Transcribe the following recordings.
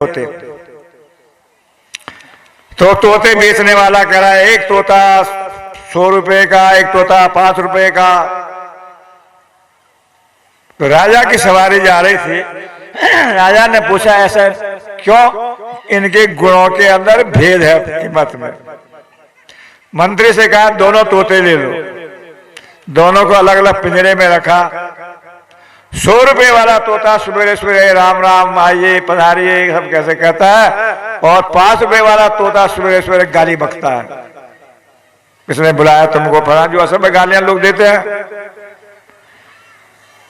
तोते। तो तोते बेचने वाला कह रहा है एक तोता 100 रुपए का, एक तोता 5 रुपए का। तो राजा की सवारी जा रही थी। राजा ने पूछा ऐसा क्यों? इनके गुणों के अंदर भेद है कीमत में। मंत्री से कहा दोनों तोते ले लो। दोनों को अलग अलग पिंजरे में रखा। 100 रुपए वाला तोता सवेरे सवेरे राम राम आइए पधारिए सब कैसे कहता है, और 5 रुपए वाला तोता सवेरे सवेरे गाली बकता है। किसने बुलाया तुमको? फला जो असल में गालियां लोग देते हैं।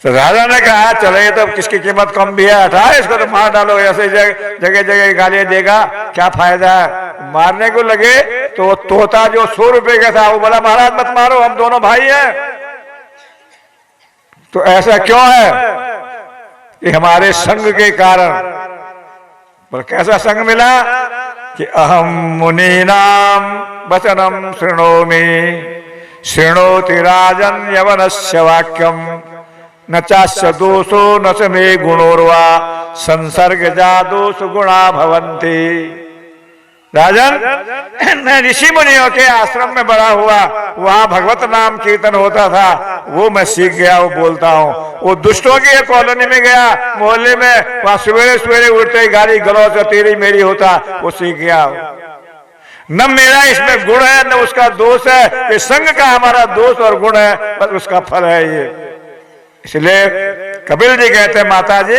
तो राजा ने कहा चलो ये तो किसकी कीमत कम भी है, हटा इसको तो मार डालो। ऐसे जगह जगह गालियां देगा क्या फायदा है? मारने को लगे तो वो तोता जो 100 रुपए का था वो बोला महाराज मत मारो, हम दोनों भाई हैं। तो ऐसा क्यों है? कि हमारे संग के कारण। पर कैसा संग मिला कि अहम मुनीनाम वचनम शृणोमि शृणोति राजन यवनस्य वाक्यम न चास्य दोषो न च मे गुणोर्वा संसर्ग जा दोष गुणा भवन्ति। राजन मैं ऋषि मुनियों के आश्रम में बड़ा हुआ, वहां भगवत नाम कीर्तन होता था, वो मैं सीख गया, वो बोलता हूँ। वो दुष्टों की कॉलोनी में गया मोहल्ले में, वहां सवेरे सवेरे उठते ही गाली गलौज तेरी मेरी होता, वो सीख गया। न मेरा इसमें गुण है न उसका दोष है, ये संग का हमारा दोष और गुण है, बस उसका फल है ये। इसलिए कपिल जी कहते हैं माता जी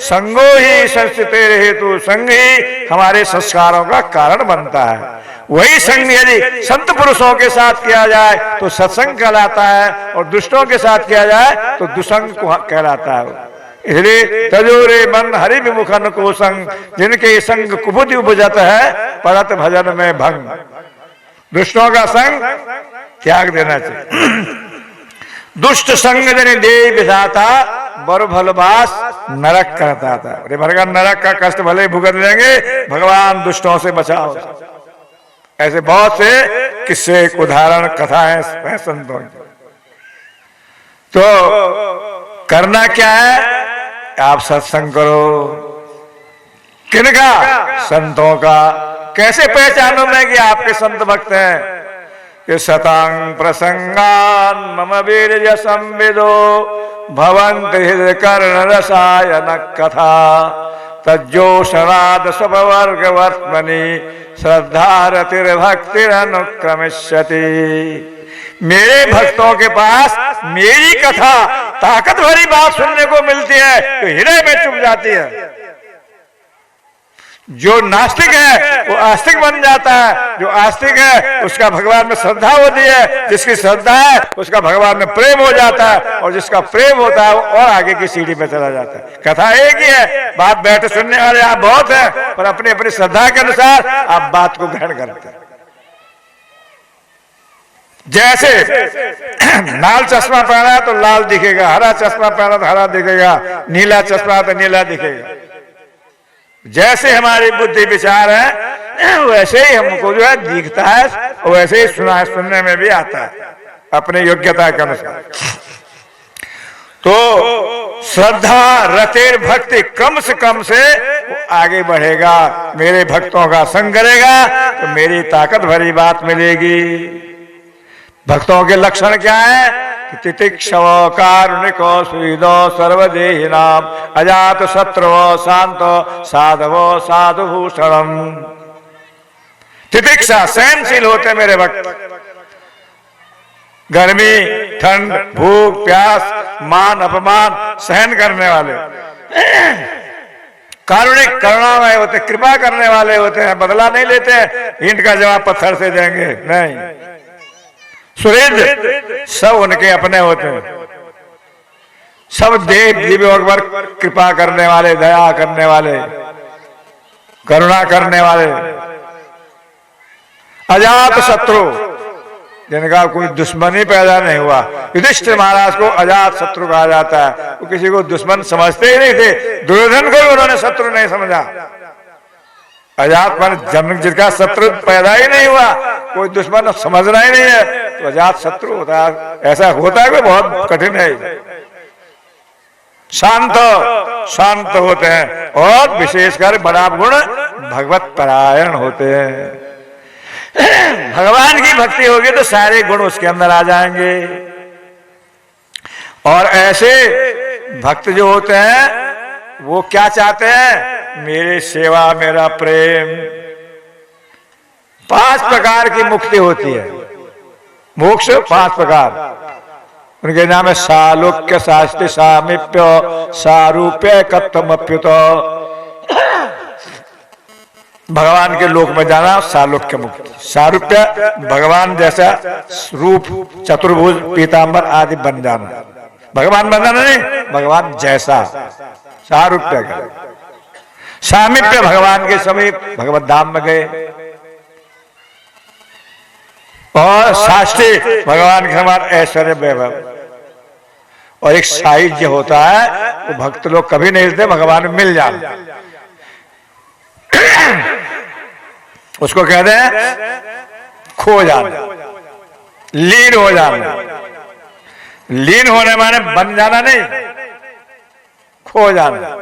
संगो ही संस्थिते हेतु, संग ही हमारे संस्कारों का कारण बनता है। वही संग यदि संत पुरुषों के साथ किया जाए तो सत्संग कहलाता है, और दुष्टों के साथ किया जाए तो दुसंग कहलाता है। इसलिए तजोरे मन हरि विमुखन को संग, जिनके संग कुबुद्धि उपजत है परत भजन में भंग। दुष्टों का संग त्याग देना चाहिए। दुष्ट संग जन दे विधाता बर भलवास नरक करता था। अरे भगवान नरक का कष्ट भले भुगत लेंगे, भगवान दुष्टों से बचाओ। ऐसे बहुत से किस्से उदाहरण कथाएं हैं संतों की। तो करना क्या है? आप सत्संग करो। किनका? संतों का। कैसे पहचानो मैं कि आपके संत भक्त हैं? कि सतांग प्रसंगान मम वीर्य संविदो भवन्ति हृदय कर्ण रसायन कथा तज्जोषणाद स्ववर्ग वर्त्मनि श्रद्धा रतिर्भक्तिरनुक्रमिष्यति। मेरे भक्तों के पास मेरी कथा ताकत भरी बात सुनने को मिलती है तो हृदय में चुभ जाती है। जो नास्तिक है वो आस्तिक बन जाता है, जो आस्तिक है उसका भगवान में श्रद्धा होती है, जिसकी श्रद्धा है उसका भगवान में प्रेम हो जाता है, और जिसका प्रेम होता है वो और आगे की सीढ़ी पे चला जाता है। कथा एक ही है, बात बैठे सुनने वाले आप बहुत हैं, पर अपनी अपनी श्रद्धा के अनुसार आप बात को ग्रहण करते हैं। जैसे लाल चश्मा पहना तो लाल दिखेगा, हरा चश्मा पहना तो हरा दिखेगा, नीला चश्मा तो नीला दिखेगा। जैसे हमारी बुद्धि विचार है वैसे ही हमको जो है दिखता है, और वैसे ही सुनने में भी आता है अपने योग्यता के अनुसार। तो श्रद्धा रतिर भक्ति क्रम से क्रम से वो आगे बढ़ेगा। मेरे भक्तों का संग करेगा तो मेरी ताकत भरी बात मिलेगी। भक्तों के लक्षण क्या है? तितिक्षव कारुणिको सुहृदो सर्वदेहिनाम अजात शत्रुव शांतो साधवो साधुभूषणम। तितिक्षा सहनशील होते मेरे भक्त। गर्मी ठंड भूख प्यास मान अपमान सहन करने वाले। कारुणिक करुणामय होते, कृपा करने वाले होते हैं, बदला नहीं लेते ईंट का जवाब पत्थर से देंगे, नहीं। सुहृद सब उनके अपने होते हैं, सब देव जीवों पर कृपा करने वाले, दया करने वाले, करुणा करने वाले। अजात शत्रु, जिनका कोई दुश्मनी पैदा नहीं हुआ। युधिष्ठिर महाराज को अजात शत्रु कहा जाता है। वो किसी को दुश्मन समझते ही नहीं थे, दुर्योधन को उन्होंने शत्रु नहीं समझा। अजात पर जन्म जिसका शत्रु पैदा ही नहीं हुआ, कोई दुश्मन समझना ही नहीं है, तो अजात शत्रु होता है। ऐसा होता है कोई बहुत कठिन है। शांत शांत होते हैं और विशेषकर बड़ा गुण भगवत परायण होते हैं। भगवान की भक्ति होगी तो सारे गुण उसके अंदर आ जाएंगे। और ऐसे भक्त जो होते हैं वो क्या चाहते हैं? मेरी सेवा, मेरा प्रेम। 5 प्रकार की मुक्ति होती है, मोक्ष 5 प्रकार। उनके नाम है सालोक्य, शास्ति, सामीप्य, सारूप्य, कत्वमप्युत। भगवान के लोक में जाना सालोक्य मुक्ति। सारूप्य भगवान जैसा रूप, चतुर्भुज, पीतांबर आदि बन जाना। भगवान बन जाना नहीं, भगवान जैसा, सारूप्य का। सामीप्य भगवान के समीप, भगवत धाम में गए। और शास्त्री भगवान के समान ऐश्वर्य वैभव। और एक साहित्य होता है, वो भक्त लोग कभी नहीं देते, भगवान में मिल जाते, उसको कहते हैं खो जाना, लीन हो जाना। लीन होने माने बन जाना नहीं, खो जाना।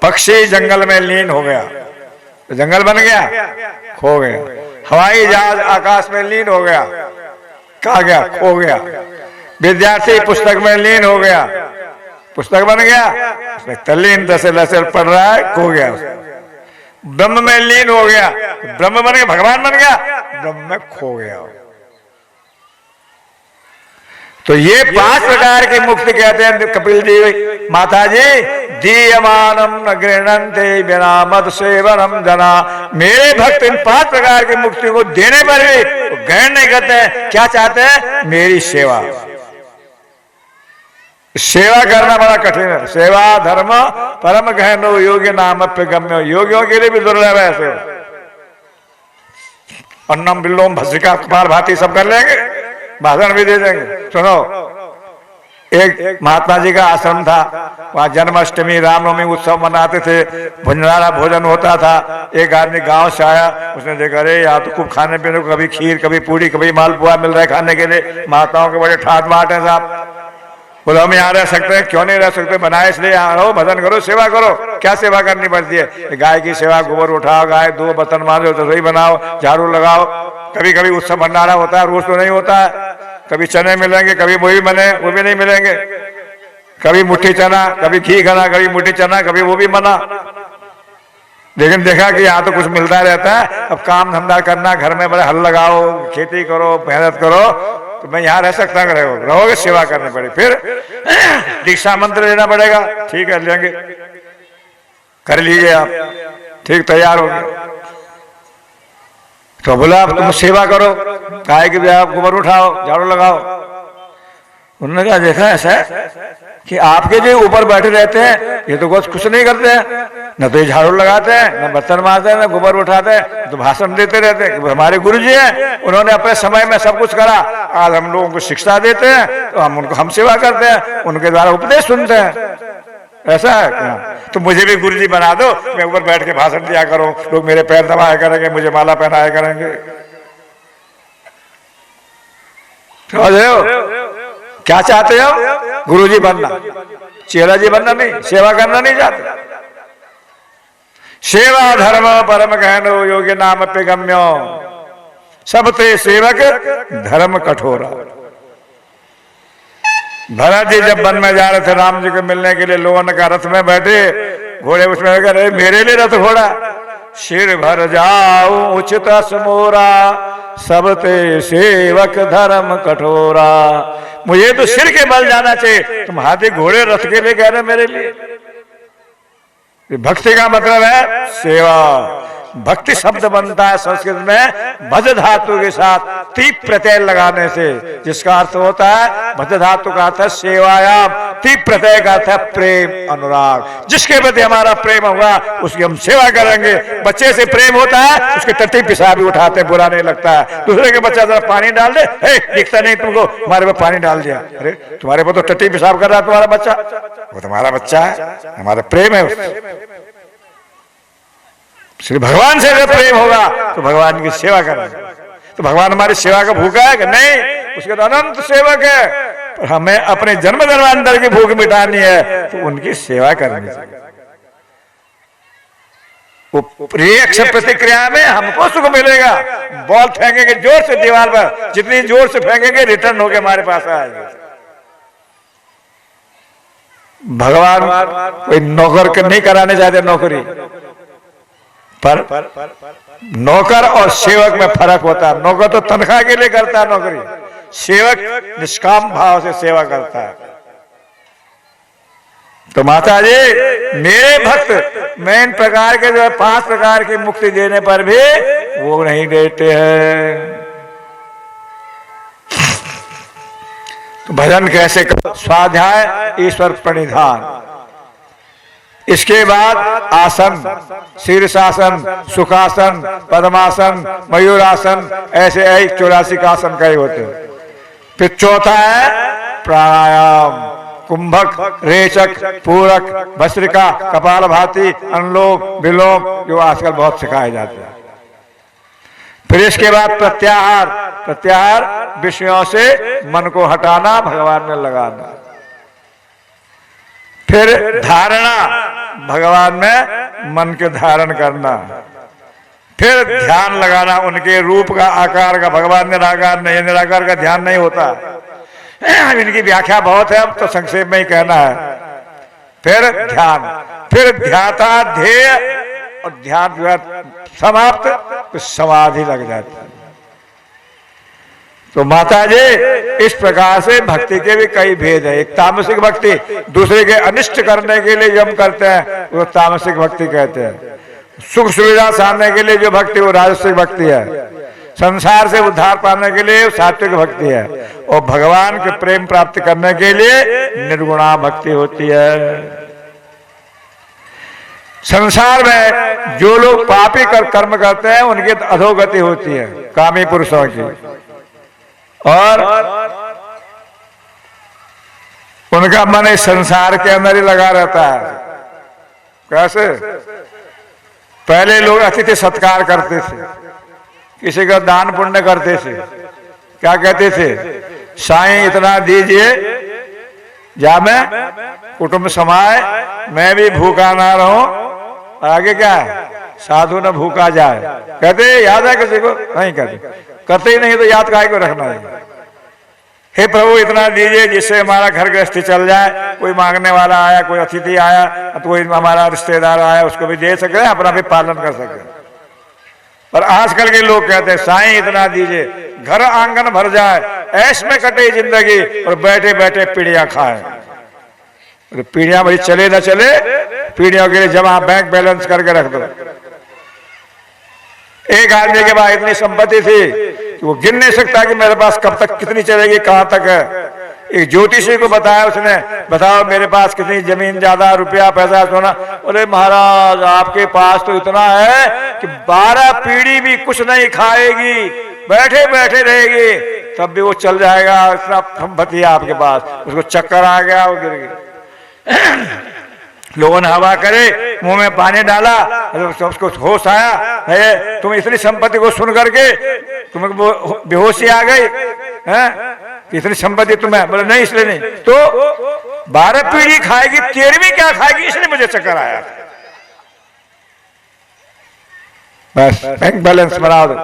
पक्षी जंगल में लीन हो गया तो जंगल बन गया, खो गया। हवाई जहाज आकाश में लीन हो गया, कहा गया, खो गया। विद्यार्थी पुस्तक में लीन हो गया, पुस्तक बन गया, उसमें तल्लीन दसे पढ़ रहा है, खो गया। ब्रह्म में लीन हो गया, ब्रह्म बन गया, भगवान बन गया, ब्रह्म में खो गया। तो ये 5 प्रकार की मुक्ति कहते हैं कपिल जी, माता जी। दीयमानम न गृह्णन्ते बिना मद सेवनम जना। मेरे भक्त इन 5 प्रकार की मुक्ति को देने पर भी ग्रहण नहीं करते हैं। क्या चाहते हैं? मेरी सेवा। सेवा करना बड़ा कठिन है। सेवा धर्म परम गहनो योगी नाम पे गम्य। योगियों के लिए भी दुर्लभ है सेवा। अन्नम बिल्लोम भस्त्रिका कपाल भाती सब कर लेंगे, भाषण भी दे देंगे। सुनो, एक महात्मा जी का आश्रम था, वहां जन्माष्टमी रामनवमी उत्सव मनाते थे, भंडारा भोजन होता था। एक आदमी गांव से आया, उसने देखा अरे यहाँ तो खूब खाने पीने को, कभी खीर, कभी पूरी, कभी मालपुआ मिल रहा है खाने के लिए। महात्माओं के बड़े ठाट बाट है साहब। बोलो हम यहाँ रह सकते हैं? क्यों नहीं रह सकते? बनाए इसलिए यहाँ रहो, भजन करो, सेवा करो। क्या सेवा करनी पड़ती है? गाय की सेवा, गोबर उठाओ, गाय 2 बर्तन मांजो, रसोई बनाओ, झाड़ू लगाओ। कभी कभी उत्सव भंडारा होता है, रोज तो नहीं होता है। कभी चने मिलेंगे, कभी वही बने, वो भी नहीं मिलेंगे। कभी मुट्ठी चना, कभी घी खाना, कभी मुट्ठी चना, कभी वो भी मना। लेकिन देखा कि यहाँ तो कुछ मिलता रहता है। अब काम धंधा करना, घर में बड़े हल लगाओ, खेती करो, मेहनत करो, तो मैं यहाँ रह सकता हूँ। रहोगे, सेवा करनी पड़ेगी। फिर दीक्षा मंत्र लेना पड़ेगा। ठीक है, लेंगे, कर लीजिए आप। ठीक, तैयार हो गए। तो बोला अब तुम सेवा करो, गाय की भी आप गोबर उठाओ, झाड़ू लगाओ। उन्होंने कहा देखा ऐसा है कि आपके जो ऊपर बैठे रहते हैं ये तो कुछ नहीं करते हैं, न तो ये झाड़ू लगाते हैं, न बर्तन मारते हैं, न गोबर उठाते हैं, तो भाषण देते रहते हैं। हमारे गुरु जी हैं, उन्होंने अपने समय में सब कुछ करा। आज हम लोगों को शिक्षा देते हैं तो हम सेवा करते हैं, उनके द्वारा उपदेश सुनते हैं। ऐसा है क्या? तो मुझे भी गुरुजी बना दो, मैं ऊपर बैठ के भाषण दिया करूं, लोग मेरे पैर दबाया करेंगे, मुझे माला पहनाया करेंगे। क्या चाहते हो? गुरुजी बनना, चेला जी बनना नहीं, सेवा करना नहीं चाहते। सेवा धर्म परम गहनो योगी नाम पे गम्यो। सबते सेवक धर्म कठोरा। भरत जी जब वन में जा रहे थे राम जी को मिलने के लिए, लोगों ने कहा रथ में बैठे, घोड़े उसमें कह रहे मेरे लिए रथ घोड़ा। सिर भर जाऊं उचित समोरा, सबते सेवक धर्म कठोरा। मुझे तो सिर के बल जाना चाहिए, तुम हाथी घोड़े रथ के लिए कह रहे मेरे लिए। भक्ति का मतलब है सेवा। भक्ति शब्द बनता है संस्कृत में भज धातु के साथ ती प्रत्यय लगाने से, जिसका अर्थ होता है भज धातु का अर्थ है सेवायाम, ती प्रत्यय का अर्थ है प्रेम, अनुराग। जिसके प्रति हमारा प्रेम होगा उसकी हम सेवा करेंगे। बच्चे से प्रेम होता है, उसके टट्टी पिशाब भी उठाते, बुरा नहीं लगता है। दूसरे के बच्चा जरा पानी डाल दे, दिखता नहीं तुमको, हमारे पे पानी डाल दिया, अरे तुम्हारे पे तो टट्टी पिशाब कर रहा है तुम्हारा बच्चा, वो तुम्हारा बच्चा है, हमारा प्रेम है। श्री भगवान से अगर प्रेम होगा तो भगवान की सेवा करेंगे। तो भगवान हमारी सेवा का भूखा है कि नहीं? उसके तो अनंत सेवक है। पर हमें अपने जन्म जन्मांतर की भूख मिटानी है तो उनकी सेवा करनी चाहिए। वो रिएक्शन प्रतिक्रिया में हमको सुख मिलेगा। बॉल फेंकेंगे जोर से दीवार पर, जितनी जोर से फेंकेंगे रिटर्न होके हमारे पास आएगा। भगवान कोई नौकर के नहीं कराने चाहते नौकरी, पर नौकर और सेवक में फर्क होता है। नौकर तो तनख्वाह के लिए करता है नौकरी, सेवक निष्काम भाव से सेवा करता है। तो माता जी मेरे भक्त मैं इन प्रकार के जो 5 प्रकार की मुक्ति देने पर भी वो नहीं देते हैं। तो भजन कैसे कर? स्वाध्याय, ईश्वर प्रणिधान, इसके बाद आसन, शीर्षासन, सुखासन, पद्मासन, मयूरासन, ऐसे 84 का आसन कई होते हैं। फिर चौथा है प्राणायाम, कुंभक, रेचक, पूरक, भस्त्रिका, कपालभाति, अनुलोम विलोम, जो आजकल बहुत सिखाए जाते हैं। फिर इसके बाद प्रत्याहार, प्रत्याहार विषयों से मन को हटाना, भगवान में लगाना। फिर धारणा, भगवान में मन के धारण करना। फिर ध्यान लगाना, उनके रूप का, आकार का। भगवान निराकार नहीं, निराकार का ध्यान नहीं होता। इनकी व्याख्या बहुत है, अब तो संक्षेप में ही कहना है। फिर ध्यान, फिर ध्याता ध्येय, और ध्यान जो है समाप्त तो समाधि लग जाती है। तो माता जी इस प्रकार से भक्ति के भी कई भेद है। एक तामसिक भक्ति, दूसरे के अनिष्ट करने के लिए जो हम करते हैं वो तामसिक भक्ति कहते हैं। सुख सुविधा साधने के लिए जो भक्ति वो राजसिक भक्ति है। संसार से उद्धार पाने के लिए सात्विक भक्ति है, और भगवान के प्रेम प्राप्त करने के लिए निर्गुणा भक्ति होती है। संसार में जो लोग पापी कर्म करते हैं उनकी अधोगति होती है, कामी पुरुषों की, और उनका मन इस संसार के अंदर ही लगा रहता है। कैसे? पहले लोग अतिथि सत्कार करते थे, किसी का दान पुण्य करते थे। क्या कहते थे? साईं इतना दीजिए जा मैं कुटुंब समाए, मैं भी भूखा ना रहूं। आगे क्या है? साधु न भूखा जाए। कहते याद है किसी को? नहीं कहते, करते ही नहीं तो याद काहे को रखना है। हे प्रभु इतना दीजिए जिससे हमारा घर गृहस्थी चल जाए, कोई मांगने वाला आया, कोई अतिथि आया, तो कोई हमारा रिश्तेदार आया उसको भी दे सके, अपना भी पालन कर सके। पर आजकल के लोग कहते हैं साईं इतना दीजिए, घर आंगन भर जाए, ऐश में कटे जिंदगी, और बैठे बैठे पीढ़ियां खाए। तो पीढ़ियां भाई चले न चले, पीढ़ियों के लिए जमा बैंक बैलेंस करके रख दो। एक आदमी के पास इतनी संपत्ति थी कि वो गिन नहीं सकता कि मेरे पास कब तक कितनी चलेगी, कहां तक है। एक ज्योतिषी को बताया उसने, बताओ मेरे पास कितनी जमीन, ज्यादा रुपया, पैसा, सोना। बोले महाराज आपके पास तो इतना है कि 12 पीढ़ी भी कुछ नहीं खाएगी, बैठे बैठे रहेगी, तब भी वो चल जाएगा, इतना संपत्ति है आपके पास। उसको चक्कर आ गया, वो गिर गया। लोगों ने हवा करे, मुंह में पानी डाला, उसको होश आया है। तुम इतनी संपत्ति को सुन करके तुम्हें बेहोशी आ गई है? इतनी संपत्ति तुम्हें? बोले नहीं, इसलिए नहीं। तो 12 पीढ़ी खाएगी, 13वीं क्या खाएगी, इसलिए मुझे चक्कर आया। बस बैंक बैलेंस बना दो।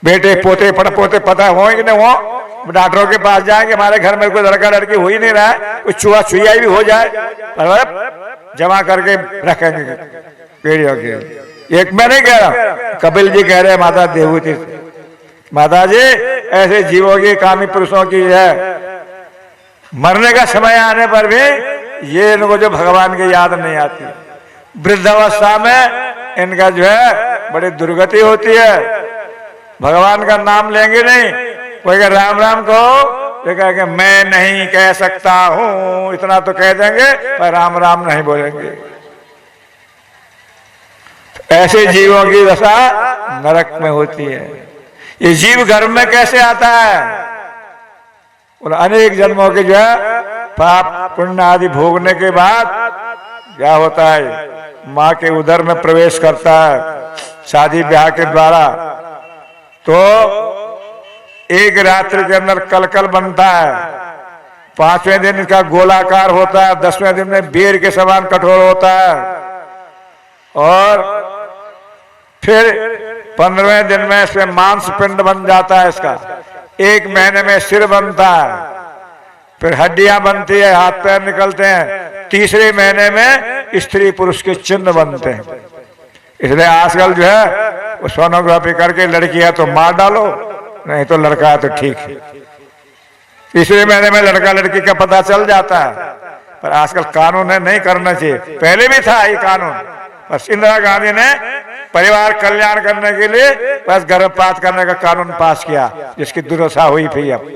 बेटे पोते पड़पोते पता हो कि नहीं हो, डॉक्टरों के पास जाएंगे, हमारे घर में कोई लड़का लड़की हो ही नहीं रहा है, कोई छुआ छुआई भी हो जाए, जमा करके रखेंगे पीढ़ियों के। एक मैं नहीं कह रहा, कपिल जी कह रहे माता देवहूति, माता जी ऐसे जीवों की, कामी पुरुषों की है, मरने का समय आने पर भी ये इनको जो भगवान की याद नहीं आती। वृद्धावस्था में इनका जो है बड़ी दुर्गति होती है। भगवान का नाम लेंगे नहीं, कोई कहे राम राम कहो, तो कहेंगे मैं नहीं कह सकता हूं, इतना तो कह देंगे पर राम राम नहीं बोलेंगे। ऐसे जीवों की दशा नरक में होती है। ये जीव गर्भ में कैसे आता है? उन अनेक जन्मों के जो है पाप पुण्य आदि भोगने के बाद क्या होता है, माँ के उदर में प्रवेश करता है शादी ब्याह के द्वारा। तो एक रात्रि के अंदर कलकल बनता है, 5वें दिन इसका गोलाकार होता है, 10वें दिन में बेर के समान कठोर होता है, और फिर 15वें दिन में इसमें मांस पिंड बन जाता है इसका। 1 महीने में सिर बनता है, फिर हड्डियां बनती है, हाथ पैर निकलते हैं। 3रे महीने में स्त्री पुरुष के चिन्ह बनते हैं। इसलिए आजकल जो है वो सोनोग्राफी करके लड़की है तो मार डालो, नहीं तो लड़का है तो ठीक है। 3रे महीने में लड़का लड़की का पता चल जाता है, पर आजकल कानून है नहीं करना चाहिए। पहले भी था ये कानून, बस इंदिरा गांधी ने परिवार कल्याण करने के लिए बस गर्भपात करने का कानून पास किया, जिसकी दुर्दशा हुई थी। अब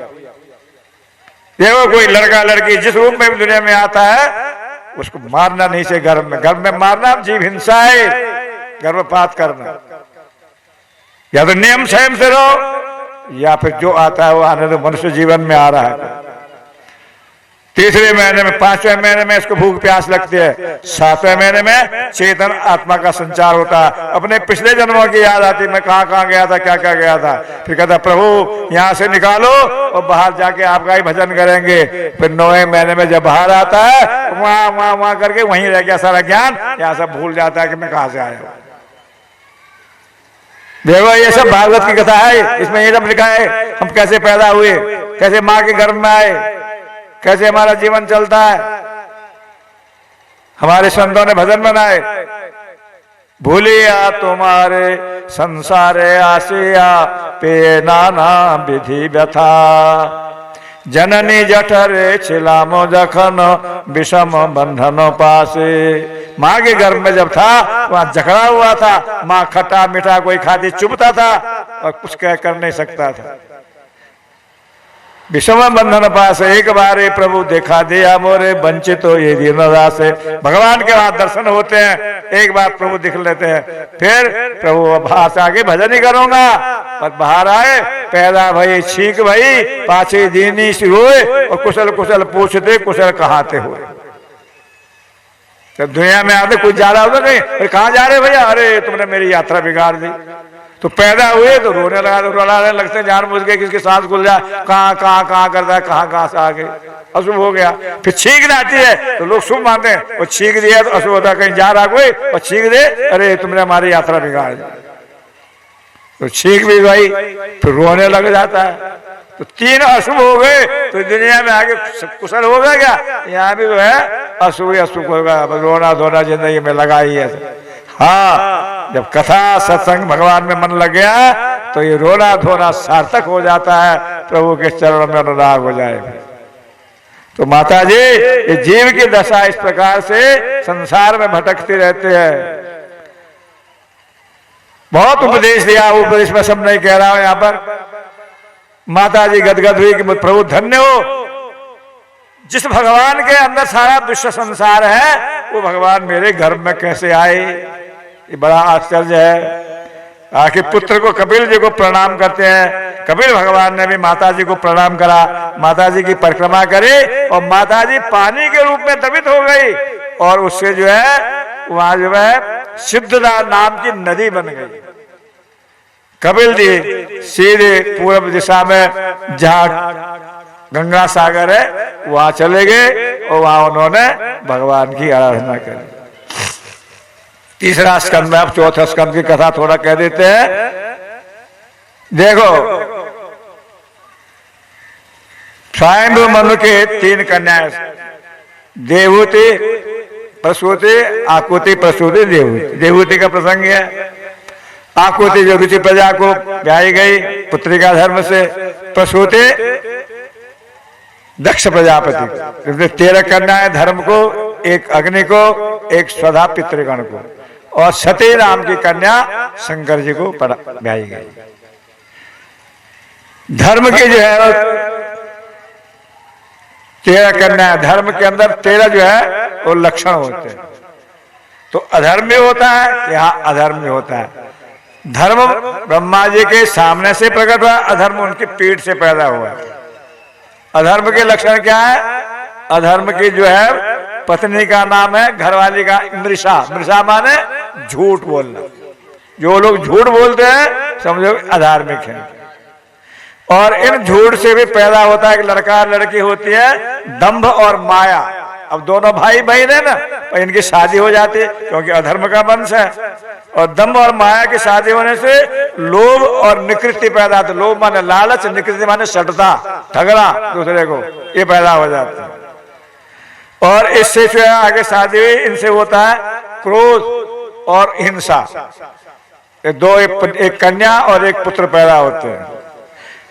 देखो कोई लड़का लड़की जिस रूप में भी दुनिया में आता है उसको मारना नहीं चाहिए। गर्भ में मारना जीव हिंसा है, गर्भपात करना। या तो नियम संयम से रहो, या फिर जो आता है वो आने दो, मनुष्य जीवन में आ रहा है। 3रे महीने में 5वें महीने में इसको भूख प्यास लगती है। 7वें महीने में चेतन आत्मा का संचार होता है, अपने पिछले जन्मों की याद आती, मैं कहाँ कहाँ गया था, क्या क्या गया था। फिर कहता प्रभु यहाँ से निकालो और बाहर जाके आपका ही भजन करेंगे। फिर 9वें महीने में जब बाहर आता है वहां वहां वहां करके वहीं रह गया सारा ज्ञान, यहाँ सब भूल जाता है कि मैं कहाँ से आया। देखो ये सब भागवत की कथा है, इसमें ये सब लिखा है हम कैसे पैदा हुए, कैसे माँ के गर्भ में आए, कैसे हमारा जीवन चलता है। हमारे संतों ने भजन बनाए, भूलिया तुम्हारे संसारे आसिया पे नाना विधि व्यथा, जननी जठरे छिलामो जखन विषम बंधन पासे। माँ के गर्भ में जब था वहां जकड़ा हुआ था, माँ खट्टा मीठा कोई खाती चुभता था और कुछ कह कर नहीं सकता था। विषम बंधन पास एक बार प्रभु देखा दिया मोरे वंचित हो ये दीन दासे। भगवान के वहां दर्शन होते हैं, एक बार प्रभु दिख लेते हैं, फिर प्रभु बाहर से आगे भजन ही करूंगा। और बाहर आए, पैदा भई छींक भई पाछे दीनी सी रोए, और कुशल कुशल पूछते कुशल कहाते हुए। जब दुनिया में आते कुछ जा रहा होता नहीं, कहाँ जा रहे भैया, अरे तुमने मेरी यात्रा बिगाड़ दी। तो पैदा हुए तो रोने लगा, तो रुलाने लगते हैं जानबूझ के, किसकी सांस खुल जाए, कहाँ कहाँ कहाँ करता है, कहाँ कहाँ से आ गए, अशुभ हो गया। फिर छींक आती है तो लोग शुभ मानते हैं, वो छींक दिया तो अशुभ होता है। कहीं जा रहा कोई और छींक दे, अरे तुमने हमारी यात्रा बिगाड़ दी, तो छींक भी गई, फिर रोने लग जाता है। तो 3 अशुभ हो गए तो दुनिया में आगे कुशल हो गया क्या? यहाँ भी जो है अशुभ अशुभ होगा, रोना धोना जिंदगी में लगा ही है। हाँ, जब कथा सत्संग भगवान में मन लग गया तो ये रोना धोना सार्थक हो जाता है, प्रभु के चरणों में अनुराग हो जाए। तो माता जी ये जीव की दशा इस प्रकार से संसार में भटकती रहते हैं। बहुत उपदेश दिया, उपदेश में सब नहीं कह रहा हूं। यहाँ पर माता जी गदगद हुई कि प्रभु धन्य हो, जिस भगवान के अंदर सारा विश्व संसार है वो भगवान मेरे घर में कैसे आए, ये बड़ा आश्चर्य है। आखिर पुत्र को कपिल जी को प्रणाम करते हैं, कपिल भगवान ने भी माता जी को प्रणाम करा, माता जी की परिक्रमा करे, और माता जी पानी के रूप में दबित हो गई, और उससे जो है वहां जो है सिद्धदा नाम की नदी बन गई। कपिल जी सीधे पूर्व दिशा में जहाँ गंगा सागर है वहां चले गए, और वहां उन्होंने भगवान की आराधना करी। 3रा स्कंद में, अब 4थे स्कंद की कथा थोड़ा कह देते हैं। देखो स्वयंभू मनु के 3 कन्याएं, देवहूति, प्रसूति, आकुति, प्रसूति, देवहूति। देवहूति का प्रसंग है। आकुति जो रुचि प्रजा को ब्याही गई पुत्री का धर्म से, प्रसूति दक्ष प्रजापति। 13 कन्याएं धर्म को, 1 अग्नि को, 1 स्वधा पितृगण को, और सती नाम की कन्या शंकर जी को ब्याही गई। धर्म की जो है 13 कन्या, धर्म के अंदर 13 जो है वो लक्षण होते हैं। तो अधर्म भी होता है, यहाँ अधर्म भी होता है। धर्म ब्रह्मा जी के सामने से प्रकट हुआ, अधर्म उनकी पीठ से पैदा हुआ। अधर्म के लक्षण क्या है? अधर्म की जो है पत्नी का नाम है, घरवाली का मृषा। मृषा माने झूठ बोलना। जो लोग झूठ बोलते हैं समझो अधार्मिक है। और इन झूठ से भी पैदा होता है कि लड़का लड़की होती है दंभ और माया। अब दोनों भाई बहन है ना, तो इनकी शादी हो जाती है क्योंकि अधर्म का वंश है। और दंभ और माया की शादी होने से लोभ और निकृष्टि पैदा होती है। लोभ माने लालच, निकृष्टि माने सटता, ठगना दूसरे को, ये पैदा हो जाता है। और इससे जो है आगे शादी हुई, इनसे होता है क्रोध और हिंसा। दो, एक कन्या और एक पुत्र पैदा होते हैं।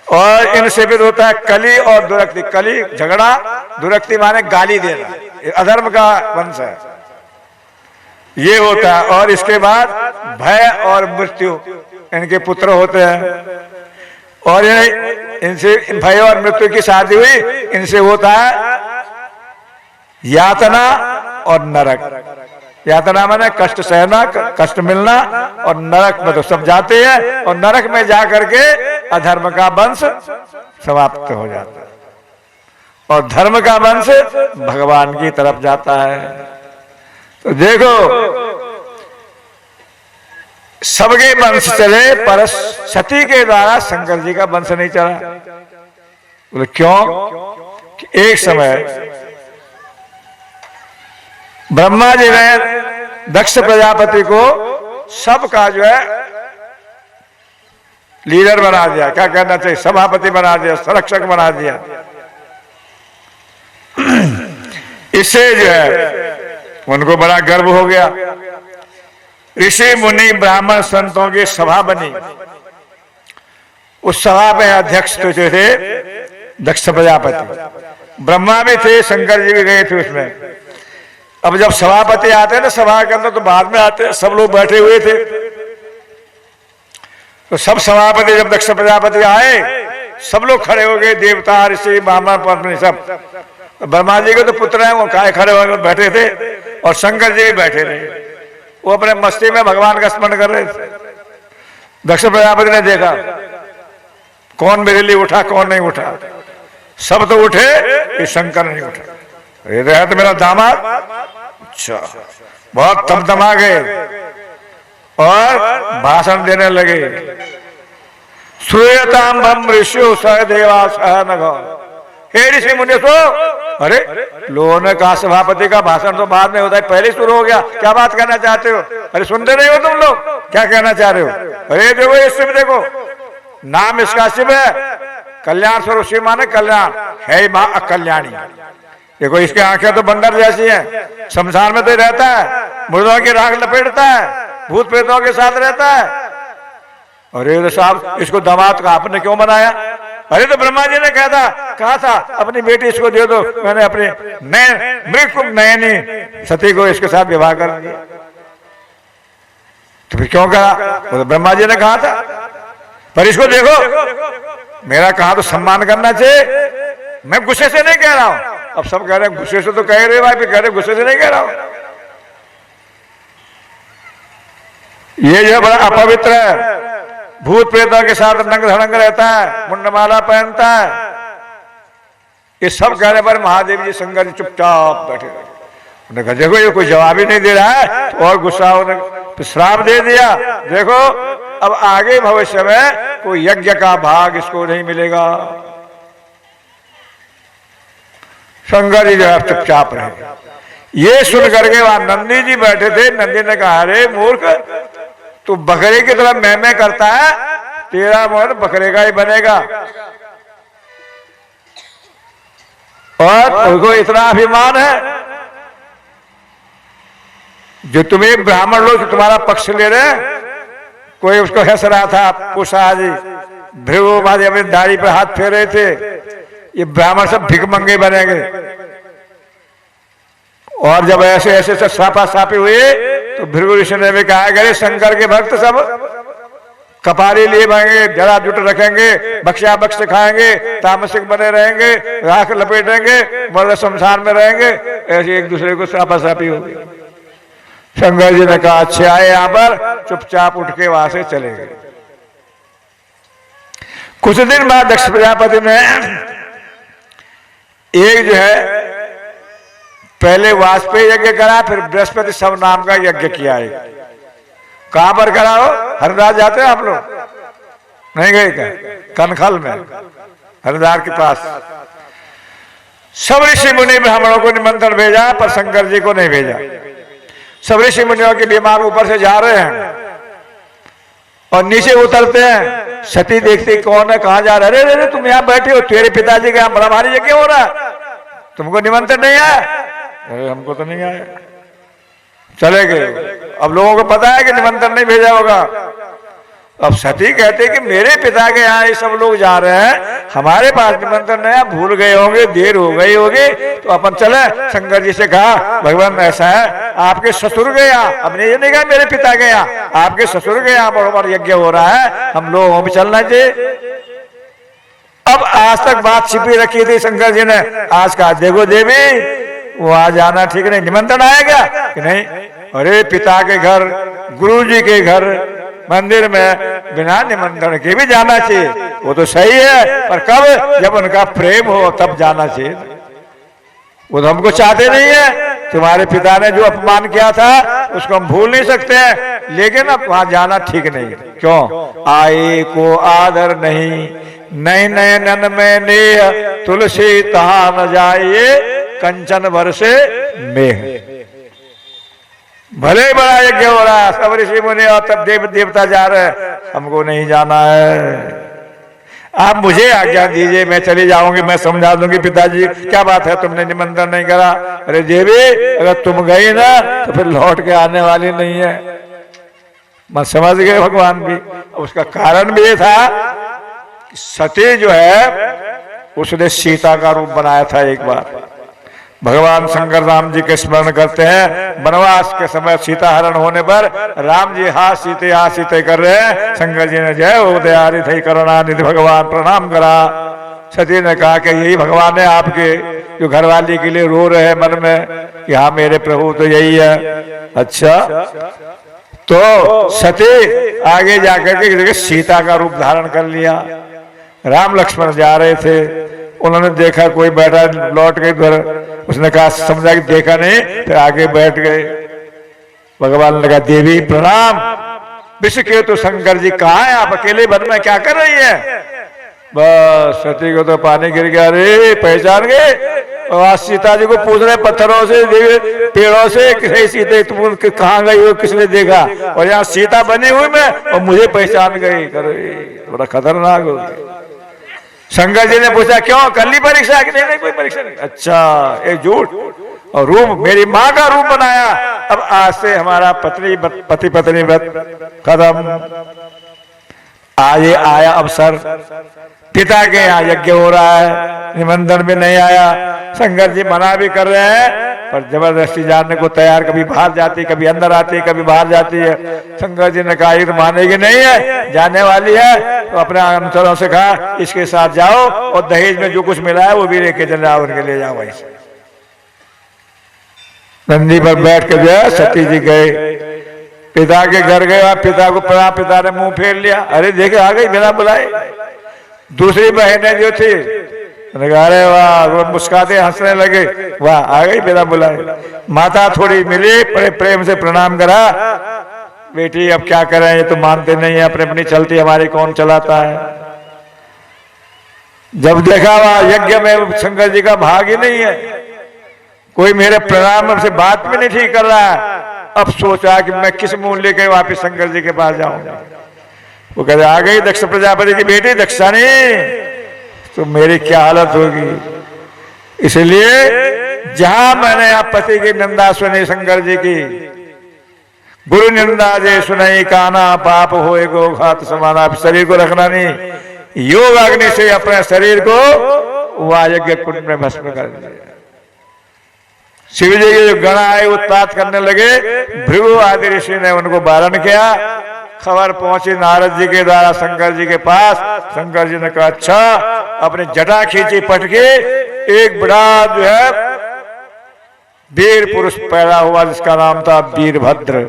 और इनसे भी होता है कली और दुरक्ति। कली झगड़ा, दुरक्ति माने गाली देना, अधर्म का वंश है, ये होता है। और इसके बाद भय और मृत्यु, इनके पुत्र होते हैं। और इनसे भय और मृत्यु की शादी हुई, इनसे होता है यातना और नरक। यातना माने कष्ट सहना, कष्ट मिलना, और नरक में तो सब जाते हैं, और नरक में जाकर के अधर्म का वंश समाप्त हो जाता है और धर्म का वंश भगवान की तरफ जाता है। तो देखो, सबके वंश चले पर सती के द्वारा शंकर जी का वंश नहीं चला। बोले क्यों? कि एक समय ब्रह्मा जी ने दक्ष प्रजापति को सबका जो है लीडर बना दिया, क्या कहना चाहिए, सभापति बना दिया, संरक्षक बना दिया। इससे जो है उनको बड़ा गर्व हो गया। ऋषि मुनि ब्राह्मण संतों की सभा बनी। उस सभा में अध्यक्ष तो जो थे दक्ष प्रजापति, ब्रह्मा भी थे, शंकर जी भी गए थे उसमें। अब जब सभापति आते हैं ना सभा के अंदर, तो बाद में आते, सब लोग बैठे हुए थे। तो सब सभापति जब दक्ष प्रजापति आए, सब लोग खड़े हो गए, देवता ऋषि ब्राह्मण पत्नी सब। तो ब्रह्मा जी के तो पुत्र हैं, वो काहे खड़े होकर बैठे थे, और शंकर जी भी बैठे थे। वो अपने मस्ती में भगवान का स्मरण कर रहे थे। दक्ष प्रजापति ने देखा कौन मेरे लिए उठा, कौन नहीं उठा। सब तो उठे, ये शंकर नहीं उठा। ये रहा तो मेरा दामाद। अच्छा, बहुत तमतमा गए और भाषण देने लगे। श्रूयताम ब्रह्म ऋषि सह देवा सह नघ। हे ऋषि मुनि सो। अरे लोगों ने कहा सभापति का भाषण तो बाद में होता है, पहले शुरू हो गया, क्या बात कहना चाहते हो? अरे सुनते नहीं हो तुम लोग, क्या कहना चाह रहे हो? अरे देखो ये शिव, देखो नाम इसका शिव है, कल्याण स्वरूप। शिव माने कल्याण है, मां अकल्याणी। देखो इसकी आंखें तो बंदर जैसी हैं, शमशान में तो रहता है, मुर्दों की राख लपेटता है, भूत प्रेतों के साथ रहता है। अरे साहब, इसको दामाद का आपने क्यों बनाया? अरे तो ब्रह्मा जी ने कहा था अपनी बेटी इसको दे दो, मैंने अपने मृग नयनी सती को इसके साथ विवाह कर दिया। तो फिर क्यों कहा? तो ब्रह्मा जी ने कहा था। पर इसको देखो, मेरा कहा तो सम्मान करना चाहिए। मैं गुस्से से नहीं कह रहा हूं। अब सब कह रहे हैं गुस्से से, तो कह रहे भाई, फिर कह रहे गुस्से से नहीं कह रहा हूं। ये जो बड़ा अपवित्र है, भूत प्रेतों के साथ नंग धड़ंग रहता है, मुंडमाला पहनता है। ये सब कहने पर महादेव जी शंकर जी चुपचाप बैठे रहे। उन्होंने कहा देखो ये कोई जवाब ही नहीं दे रहा है, तो और गुस्सा होने तो श्राप दे दिया। देखो अब आगे भविष्य में कोई यज्ञ का भाग इसको नहीं मिलेगा। शंकर जी जो है चुपचाप रहे। ये सुन करके वहां नंदी जी बैठे थे। नंदी ने कहा अरे मूर्ख, तू बकरे की तरह मैं करता है, तेरा मन बकरे का ही बनेगा। और उनको इतना अभिमान है, जो तुम्हें ब्राह्मण लोग तुम्हारा पक्ष ले रहे हैं। कोई उसको हंस रहा था, पूछा जी भृगु महादेव अपनी दाढ़ी पे हाथ फेर रहे थे, ये ब्राह्मण सब भिखमंगे बनेंगे। और जब ऐसे ऐसे सब सापा सापी हुए, तो भृगु ऋषि ने भी कहा गए शंकर के भक्त सब कपारी लिए बनेंगे, जरा जुट रखेंगे, बख्शा बख्श खाएंगे, तामसिक बने रहेंगे, राख लपेटेंगे, मर्द शमशान में रहेंगे। ऐसे एक दूसरे को सापा सापी होगी। शंकर जी ने कहा अच्छे आए यहां पर, चुपचाप उठ के वहां से चले गए। कुछ दिन बाद दक्ष प्रजापति ने एक जो है पहले वाजपेयी यज्ञ करा, फिर बृहस्पति सब नाम का यज्ञ किया है। कहां पर करा हो? हरिद्वार जाते हैं आप लोग? नहीं गए क्या? कनखल में हरिद्वार के पास सब ऋषि मुनि ब्राह्मणों को निमंत्रण भेजा, पर शंकर जी को नहीं भेजा। सब ऋषि मुनियों के बीमार ऊपर से जा रहे हैं और नीचे उतरते हैं। सती देखती कौन है, कहां जा रहे? अरे तुम यहाँ बैठे हो, तेरे पिताजी के यहाँ बड़ा भारी यज्ञ हो रहा है, तुमको निमंत्रण नहीं आया? अरे हमको तो नहीं आया। चले गए। अब लोगों को पता है कि निमंत्रण नहीं भेजा होगा। अब सती कहते कि मेरे पिता के यहाँ ये सब लोग जा रहे हैं, हमारे पास निमंत्रण नहीं, भूल गए होंगे, देर हो गई होगी, तो अपन चले। शंकर जी से कहा भगवान ऐसा है, आपके ससुर के यहाँ, अब ये नहीं कहा मेरे पिता के यहाँ, आपके ससुर के यहाँ बड़ा यज्ञ हो रहा है, हम लोगों भी चलना चाहिए। अब आज तक बात छिपी रखी थी शंकर जी ने, आज कहा देखो देवी वहां जाना ठीक नहीं, निमंत्रण आएगा कि नहीं? अरे पिता के घर, गुरु जी के घर, मंदिर में बिना निमंत्रण के भी जाना चाहिए, वो तो सही है, पर कब? जब उनका प्रेम हो तब जाना चाहिए। वो तो हमको चाहते नहीं है। तुम्हारे पिता ने जो अपमान किया था उसको हम भूल नहीं सकते हैं, लेकिन अब वहां जाना ठीक नहीं। क्यों? आए को आदर नहीं, नए नयन में नेह, तुलसी तहा न जाइए, कंचन वर्षे मेह। भले बड़ा यज्ञ हो रहा है, सब ऋषि मुनि और तब देव देवता जा रहे हैं, हमको नहीं जाना है। आप मुझे आज्ञा दीजिए, मैं चली जाऊंगी, मैं समझा दूंगी पिताजी क्या बात है, तुमने निमंत्रण नहीं करा। अरे देवी अगर तुम गई ना तो फिर लौट के आने वाली नहीं है। मैं समझ गए भगवान भी। उसका कारण भी ये था कि सती जो है उसने सीता का रूप बनाया था। एक बार भगवान शंकर राम जी के स्मरण करते हैं, वनवास के समय सीता हरण होने पर राम जी हा सीते कर रहे हैं। शंकर जी ने जय हो दयानिधि थई करुणानिधि भगवान प्रणाम करा। सती ने कहा कि यही भगवान है आपके, जो घरवाली के लिए रो रहे हैं मन में कि हाँ मेरे प्रभु तो यही है। अच्छा, तो सती आगे जाकर के सीता का रूप धारण कर लिया। राम लक्ष्मण जा रहे थे, उन्होंने देखा कोई बैठा, लौट गए घर। उसने कहा समझा कि देखा नहीं, फिर आगे बैठ गए। भगवान ने कहा देवी प्रणाम, विश्व के तो शंकर जी कहाँ है, आप अकेले वन में क्या कर रही है? बस सती को तो पानी गिर गया। अरे पहचान गए? और आज सीता जी को पूछ रहे पत्थरों से, पेड़ों से, किसी सीते तुम कहाँ गई हो, किसने देखा? और यहाँ सीता बनी हुई मैं, और मुझे पहचान गई। बड़ा खतरनाक हो गया। शंकर जी ने पूछा क्यों, कर ली परीक्षा? कि नहीं कोई परीक्षा नहीं। अच्छा, एक झूठ और रूप मेरी माँ का रूप बनाया, अब आज से हमारा पति पत्नी व्रत खत्म। आज आया अवसर, पिता के यहाँ यज्ञ हो रहा है, निमंत्रण भी नहीं आया। शंकर जी मना भी कर रहे हैं पर जबरदस्ती जाने को तैयार, कभी बाहर जाती, कभी अंदर आती, कभी बाहर जाती है। शंकर जी ने कहा ये तो मानेगी नहीं है, जाने वाली है, तो अपने अनुचरों से कहा इसके साथ जाओ और दहेज में जो कुछ मिला है वो भी लेके चले जाओ, उनके ले जाओ। वहीं से नंदी पर बैठ के जो है सती जी गए, पिता के घर गए, पिता को पढ़ा, पिता ने मुंह फेर लिया। अरे देखे आ गई बिना बुलाए। दूसरी बहनें जो थी अरे वाह, वो मुस्कुराते हंसने लगे, वाह आ गई बिना बुलाए। माता थोड़ी मिली, बड़े प्रेम से प्रणाम करा, बेटी अब क्या करें, ये तो मानते नहीं है, अपने अपनी चलती, हमारी कौन चलाता है। जब देखा वहां यज्ञ में शंकर जी का भाग ही नहीं है, कोई मेरे प्रणाम से बात भी नहीं ठीक कर रहा है। अब सोचा कि मैं किस मुंह लेके वापिस शंकर जी के पास जाऊंगा। वो कहते आ गई दक्ष प्रजापति की बेटी दक्षानी, तो मेरी क्या हालत होगी। इसलिए जहां मैंने आप पति की निंदा सुनी शंकर जी की, गुरु निंदा जे सुनाई काना, पाप होए गो घात समाना। शरीर को रखना नहीं, योग अग्नि से अपने शरीर को वह यज्ञ कुंड में भस्म कर दिया। शिव जी के जो गण आए उत्पात करने लगे, भृगु आदि ऋषि ने उनको वारण किया। खबर पहुंची नारद जी के द्वारा शंकर जी के पास। शंकर जी ने कहा अच्छा, अपनी जटा खींची पटके, एक बड़ा जो है वीर पुरुष पैदा हुआ जिसका नाम था वीरभद्र।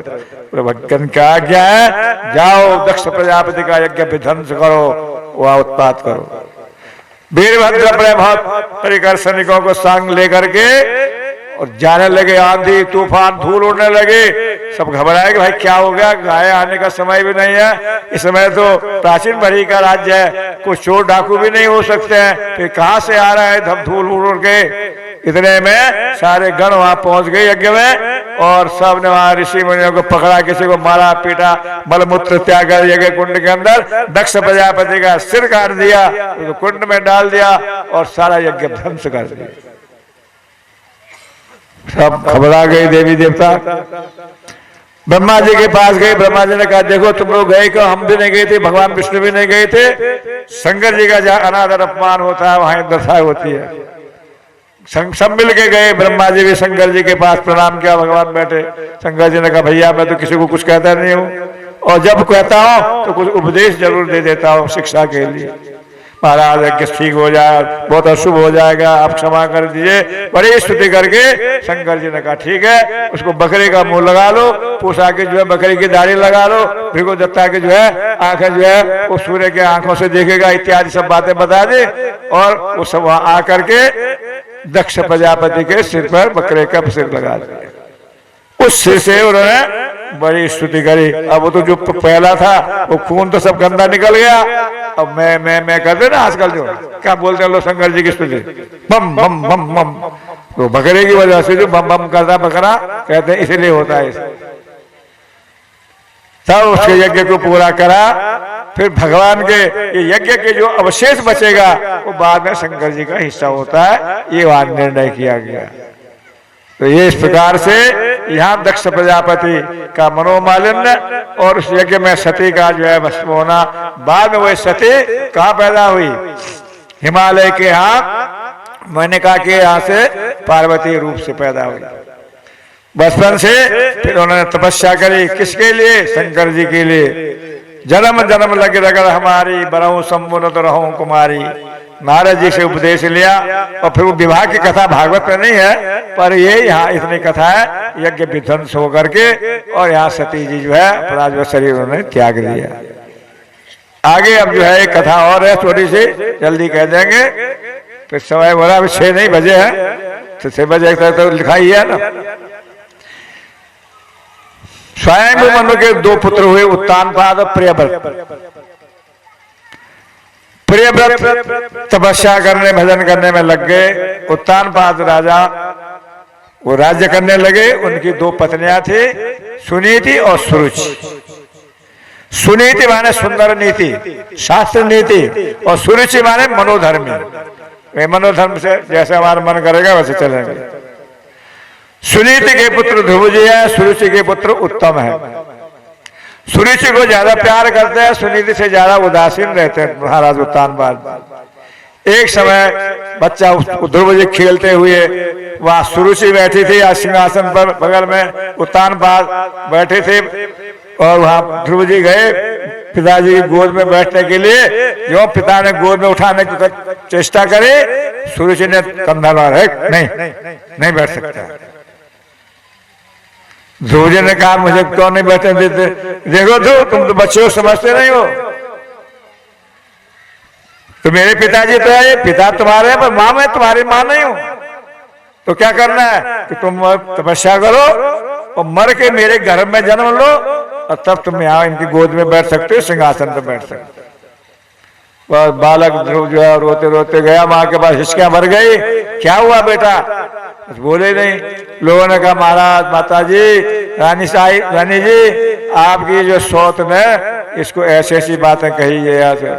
भगवान का आज्ञा है, जाओ दक्ष प्रजापति का यज्ञ विध्वंस करो, वह उत्पात करो। वीरभद्र अपने बहुत परिकर सैनिकों को संग लेकर के और जाने लगे, आंधी तूफान धूल उड़ने लगे। सब घबराए कि भाई क्या हो गया, गाय आने का समय भी नहीं है, इस समय तो प्राचीन भरी का राज्य है, कुछ चोर डाकू भी नहीं हो सकते हैं, फिर कहां से आ रहा है धम धूल उड़ के। इतने में सारे गण वहां पहुंच गए यज्ञ में, और सब ने वहां ऋषि मुनियों को पकड़ा, किसी को मारा पीटा, मलमूत्र त्याग कर यज्ञ कुंड के अंदर दक्ष प्रजापति का सिर काट दिया, उसको कुंड में डाल दिया और सारा यज्ञ ध्वंस कर दिया। सब घबरा गए देवी देवता, ब्रह्मा जी के पास गए। ब्रह्मा जी ने कहा देखो तुम लोग गए क्यों, हम भी नहीं गए थे, भगवान विष्णु भी नहीं गए थे। शंकर जी का जहाँ अनादर अपमान होता है वहां दशा होती है। सब मिल के गए, ब्रह्मा जी भी शंकर जी के पास प्रणाम किया, भगवान बैठे। शंकर जी ने कहा भैया मैं तो किसी को कुछ कहता नहीं हूँ, और जब कहता हूँ तो कुछ उपदेश जरूर दे देता हूँ शिक्षा के लिए। महाराज यज्ञ ठीक हो जाए, बहुत अशुभ हो जाएगा, आप क्षमा कर दीजिए। बड़ी स्तुति करके शंकर जी ने कहा ठीक है, उसको बकरे का मुंह लगा लो, पूछा के जो है बकरी की दाढ़ी लगा लो, भृगु दत्ता की जो है आंखें जो है वो सूर्य के आंखों से देखेगा, इत्यादि सब बातें बता दे। और वो सब वहां आकर के दक्ष प्रजापति के सिर पर बकरे का सिर लगा दिया। उस सिर से उन्होंने बड़ी स्तुति करी। अब वो तो जो पहला था वो खून तो सब गंदा निकल गया। अब मैं करते ना आजकल जो क्या बोलते हैं लोग शंकर जी की स्तुति, बम बम बम बम, तो बकरे की वजह से जो बम बम करता बकरा कहते हैं इसलिए होता है। तब उसके यज्ञ को पूरा करा। फिर भगवान के ये यज्ञ के जो अवशेष बचेगा वो बाद में शंकर जी का हिस्सा होता है, ये वहां निर्णय किया गया। तो ये इस प्रकार से यहाँ दक्ष प्रजापति का मनोमालिन्य और उस यज्ञ में सती का जो है भस्म होना। बाद में वह सती कहाँ पैदा हुई, हिमालय के यहाँ मेनका के यहाँ से पार्वती रूप से पैदा हुई। बचपन से फिर उन्होंने तपस्या करी, किसके लिए, शंकर जी के लिए। जन्म जन्म लग रगड़ हमारी, बरहूं सम्मुन्नत रहूं कुमारी। नारद जी से उपदेश लिया। और फिर वो विवाह की कथा भागवत में नहीं है, पर ये यहाँ इतनी कथा है, यज्ञ विध्वंस होकर के और यहाँ सती जी जो है अपना शरीर उन्होंने त्याग दिया। आगे अब जो है एक कथा और है, थोड़ी सी जल्दी कह देंगे। तो समय बोला अभी 6 नहीं बजे है, तो 6 बजे तो लिखा ही है ना। स्वयं मनु के 2 पुत्र हुए, उत्तानपाद और प्रियव्रत। प्रियव्रत तपस्या करने भजन करने में लग गए। उत्तानपाद राजा वो राज्य करने लगे। उनकी 2 पत्नियां थी, सुनीति और सुरुचि। सुनीति माने सुंदर नीति, शास्त्र नीति, और सुरुचि माने मनोधर्मी। मनोधर्म से जैसे हमारा मन करेगा वैसे चलेंगे। सुनीति के पुत्र ध्रुव जी है, सुरुचि के पुत्र उत्तम है। सुरुचि को ज्यादा प्यार करते हैं, सुनीति से ज्यादा उदासीन रहते हैं महाराज उत्तानपाद। एक समय बच्चा ध्रुव जी खेलते हुए वहां सुरुचि बैठी थी, सिंहासन पर बगल में उत्तानपाद बैठे थे, और वहां ध्रुव जी गए पिताजी की गोद में बैठने के लिए। जो पिता ने गोद में उठाने की चेष्टा करी, सुरुचि ने कंधा मारा, नहीं बैठ सकता। ध्रुव जी ने कहा मुझे क्यों नहीं बैठने देते, देखो तुम तो बच्चे हो, समझते नहीं हो। तो मेरे पिताजी तो है, पिता तुम्हारे हैं, पर मां मैं तुम्हारी मां नहीं हूं। तो क्या करना है कि तुम तपस्या करो और मर के मेरे घर में जन्म लो, और तब तुम यहाँ इनकी गोद में बैठ सकते हो, सिंहासन पर बैठ सकते हो। बालक ध्रुव जो है रोते रोते गया माँ के पास, हिचकियां भर गई, क्या हुआ बेटा, बोले नहीं। लोगों ने कहा महाराज माता जी, रानी जी आपकी जो सौत ने इसको ऐसी ऐसी बातें कही है यहाँ से।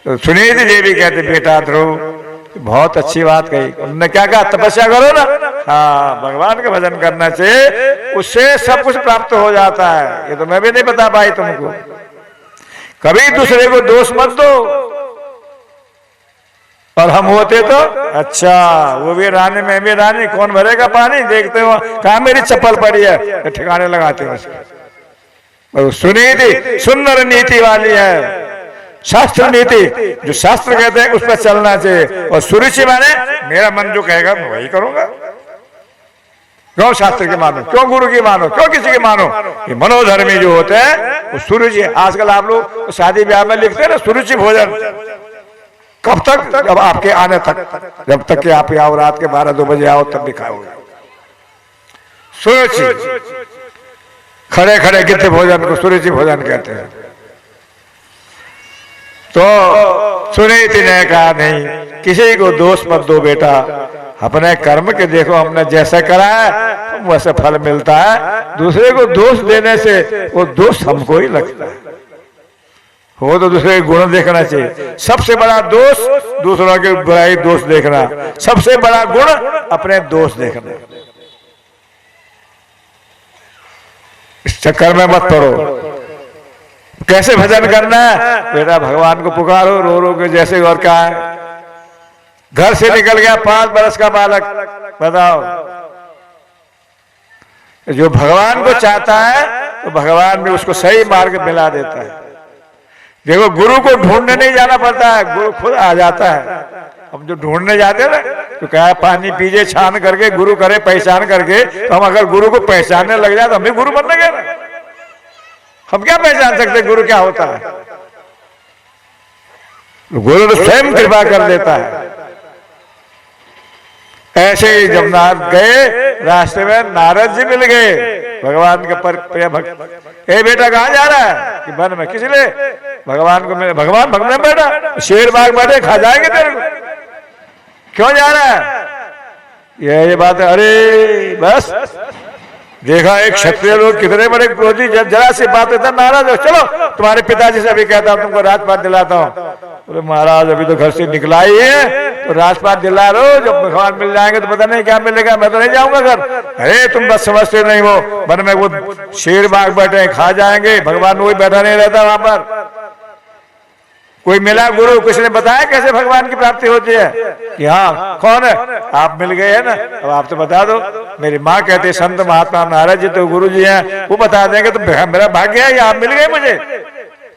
तो सुनीति देवी कहते बेटा ध्रुव बहुत अच्छी बात कही। उन्होंने क्या कहा, तपस्या करो ना। हाँ, भगवान का भजन करना चाहिए, उससे सब कुछ प्राप्त हो जाता है। ये तो मैं भी नहीं बता पाई तुमको। कभी दूसरे को दोष मत दो। और हम होते तो अच्छा, वो भी रानी मैं भी रानी, कौन भरेगा पानी, देखते हो कहा मेरी चप्पल पड़ी है, ठिकाने लगाते हो उसको। सुनीति सुंदर नीति वाली है, शास्त्र नीति, जो शास्त्र कहते हैं उस पर चलना चाहिए। और सुरुचि माने मेरा मन जो कहेगा मैं वही करूंगा। क्यों शास्त्र के मानो, क्यों गुरु की मानो, क्यों किसी की मानो। ये मनोधर्मी जो होते हैं वो सुरुचि। आजकल आप लोग शादी ब्याह में लिखते हैं ना सुरुचि भोजन, कब तक, जब आपके आने तक, जब तक कि आप आओ रात के 12-2 बजे आओ तब भी खाओगे। सुरुचि, खड़े खड़े गिद्ध भोजन को सुरुचि भोजन कहते हैं। तो सुनीति ने कहा नहीं, किसी को दोष मत दो बेटा, अपने कर्म के देखो, हमने जैसे करा है वैसे फल मिलता है। दूसरे को दोष देने से वो दोष हमको ही लगता है। वो तो दूसरे के गुण देखना चाहिए। सबसे बड़ा दोष दूसरों के बुराई दोष देखना, सबसे बड़ा गुण अपने दोष देखना। इस चक्कर में मत पड़ो। कैसे भजन करना है बेटा? भगवान को पुकारो रो रो के जैसे। और क्या है, घर से निकल गया 5 बरस का बालक, बताओ, जो भगवान को चाहता है तो भगवान भी उसको सही मार्ग मिला देता है। देखो, गुरु को ढूंढने नहीं जाना पड़ता है, गुरु खुद आ जाता है। हम जो ढूंढने जाते हैं ना, तो क्या पानी पीजे छान करके, गुरु करे पहचान करके, तो हम अगर गुरु को पहचानने लग जाए तो हम भी गुरु बनने गए ना। हम क्या पहचान सकते गुरु क्या होता है? गुरु तो स्वयं कृपा कर देता है। ऐसे ही जब नारद गए, रास्ते में नारद जी मिल गए, भगवान के प्रिय भक्त। ए बेटा कहाँ जा रहा है? कि वन में। किस लिए? भगवान को मिले। भगवान भक्त में बैठा, शेर बाघ बैठे खा जाएंगे तेरे को, क्यों जा रहा है? ये बात है। अरे बस देखा एक क्षत्रिय लोग कितने बड़े क्रोधी, जरा सी बात इतना नाराज हो। चलो तुम्हारे पिताजी से अभी कहता हूँ, तुमको राजपाट दिलाता हूँ। बोले महाराज अभी तो घर से निकला ही है, तो राजपाट दिला लो, जब भगवान मिल जाएंगे तो पता नहीं क्या मिलेगा, मैं तो नहीं जाऊंगा घर। अरे तुम बस समझते नहीं हो, वन में वो शेर बाघ बैठे खा जाएंगे, भगवान वही बैठा नहीं रहता वहां पर। कोई मिला गुरु, किसी ने बताया कैसे भगवान की प्राप्ति होती है? कि हाँ, कौन है? आप मिल गए हैं ना, अब आप तो बता दो। मेरी माँ कहती है संत महात्मा नारद जी तो गुरु जी हैं, वो बता देंगे। तो मेरा भाग्य है, आप मिल गए मुझे,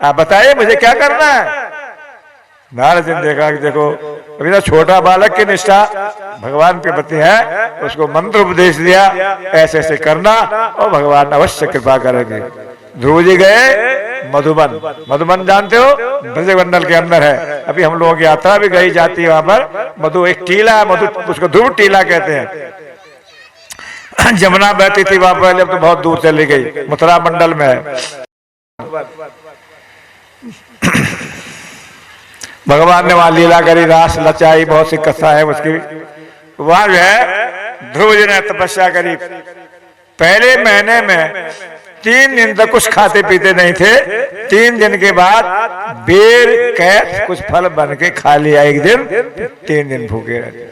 आप बताइए मुझे क्या करना है। नारद जी ने देखा कि देखो अभी तो छोटा बालक की निष्ठा भगवान के प्रति है, उसको मंत्र उपदेश दिया, ऐसे ऐसे करना और भगवान अवश्य कृपा करेंगे। ध्रुव जी गए मधुबन। मधुबन जानते हो, ब्रजमंडल के अंदर है। अभी हम लोगों की यात्रा भी गई जाती है वहां पर। मधु एक टीला है, मधु उसको ध्रुव टीला कहते हैं। जमुना बहती थी वहां पहले, अब तो बहुत दूर चली गई, मथुरा मंडल में है। भगवान ने वहां लीला करी, रास लचाई, बहुत सी कथा है उसकी। वहां जो है ध्रुव जी ने तपस्या करी। पहले महीने में 3 दिन तक कुछ खाते पीते नहीं थे। 3 दिन के बाद बेर कैस कुछ फल बन के खा लिया एक दिन, 3 दिन भूखे रहे।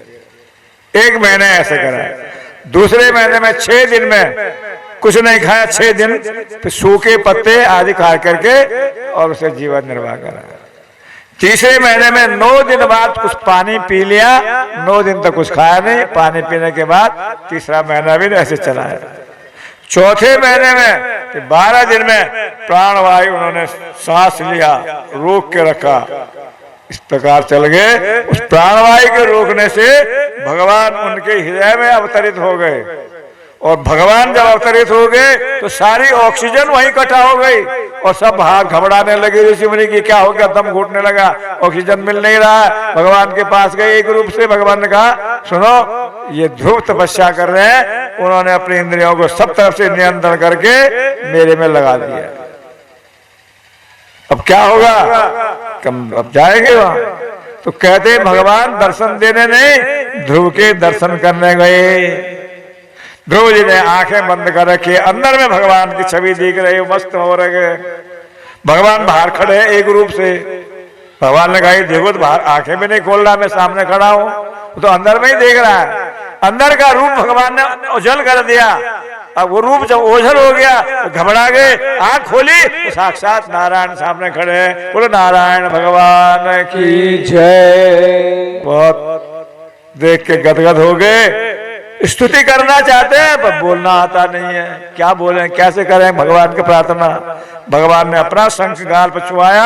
1 महीने ऐसे करा। दूसरे महीने में 6 दिन में कुछ नहीं खाया, 6 दिन फिर सूखे पत्ते आदि खा करके और उसे जीवन निर्वाह करा। तीसरे महीने में 9 दिन बाद कुछ पानी पी लिया, 9 दिन तक कुछ खाया नहीं। पानी पीने के बाद तीसरा महीना भी ऐसे चला है। चौथे महीने में 12 दिन में प्राणवायु उन्होंने सांस लिया, रोक के रखा, इस प्रकार चल गए। उस प्राणवायु के रोकने से भगवान उनके हृदय में अवतरित हो गए। और भगवान जब अवतरित हो गए तो सारी ऑक्सीजन वहीं इकट्ठा हो गई और सब बाहर घबराने लगे ऋषि मुनि की क्या हो गया, दम घुटने लगा, ऑक्सीजन मिल नहीं रहा है। भगवान के पास गए एक रूप से। भगवान ने कहा सुनो, ये ध्रुव तपस्या कर रहे हैं, उन्होंने अपनी इंद्रियों को सब तरफ से नियंत्रण करके मेरे में लगा दिया। अब क्या होगा? अब जाएंगे वहां। तो कहते भगवान दर्शन देने नहीं, ध्रुव के दर्शन करने गए। ध्रुव जी ने आंखें बंद कर रखी, अंदर में भगवान की छवि दिख रही, मस्त हो रहे। भगवान बाहर खड़े हैं एक रूप से। भगवान ने कहा देखो तो बाहर आंखें भी नहीं खोल रहा, मैं सामने खड़ा हूं, तो अंदर में ही देख रहा है। अंदर का रूप भगवान ने ओझल कर दिया। अब वो रूप जब ओझल हो गया तो घबरा गए, आंख खोली तो साक्षात नारायण सामने खड़े हैं। बोलो नारायण भगवान की जय। बहुत देख के गदगद हो गए। स्तुति करना चाहते हैं पर बोलना आता नहीं है, क्या बोलें, कैसे करें भगवान की प्रार्थना। भगवान ने अपना शंख गाल पर छुआया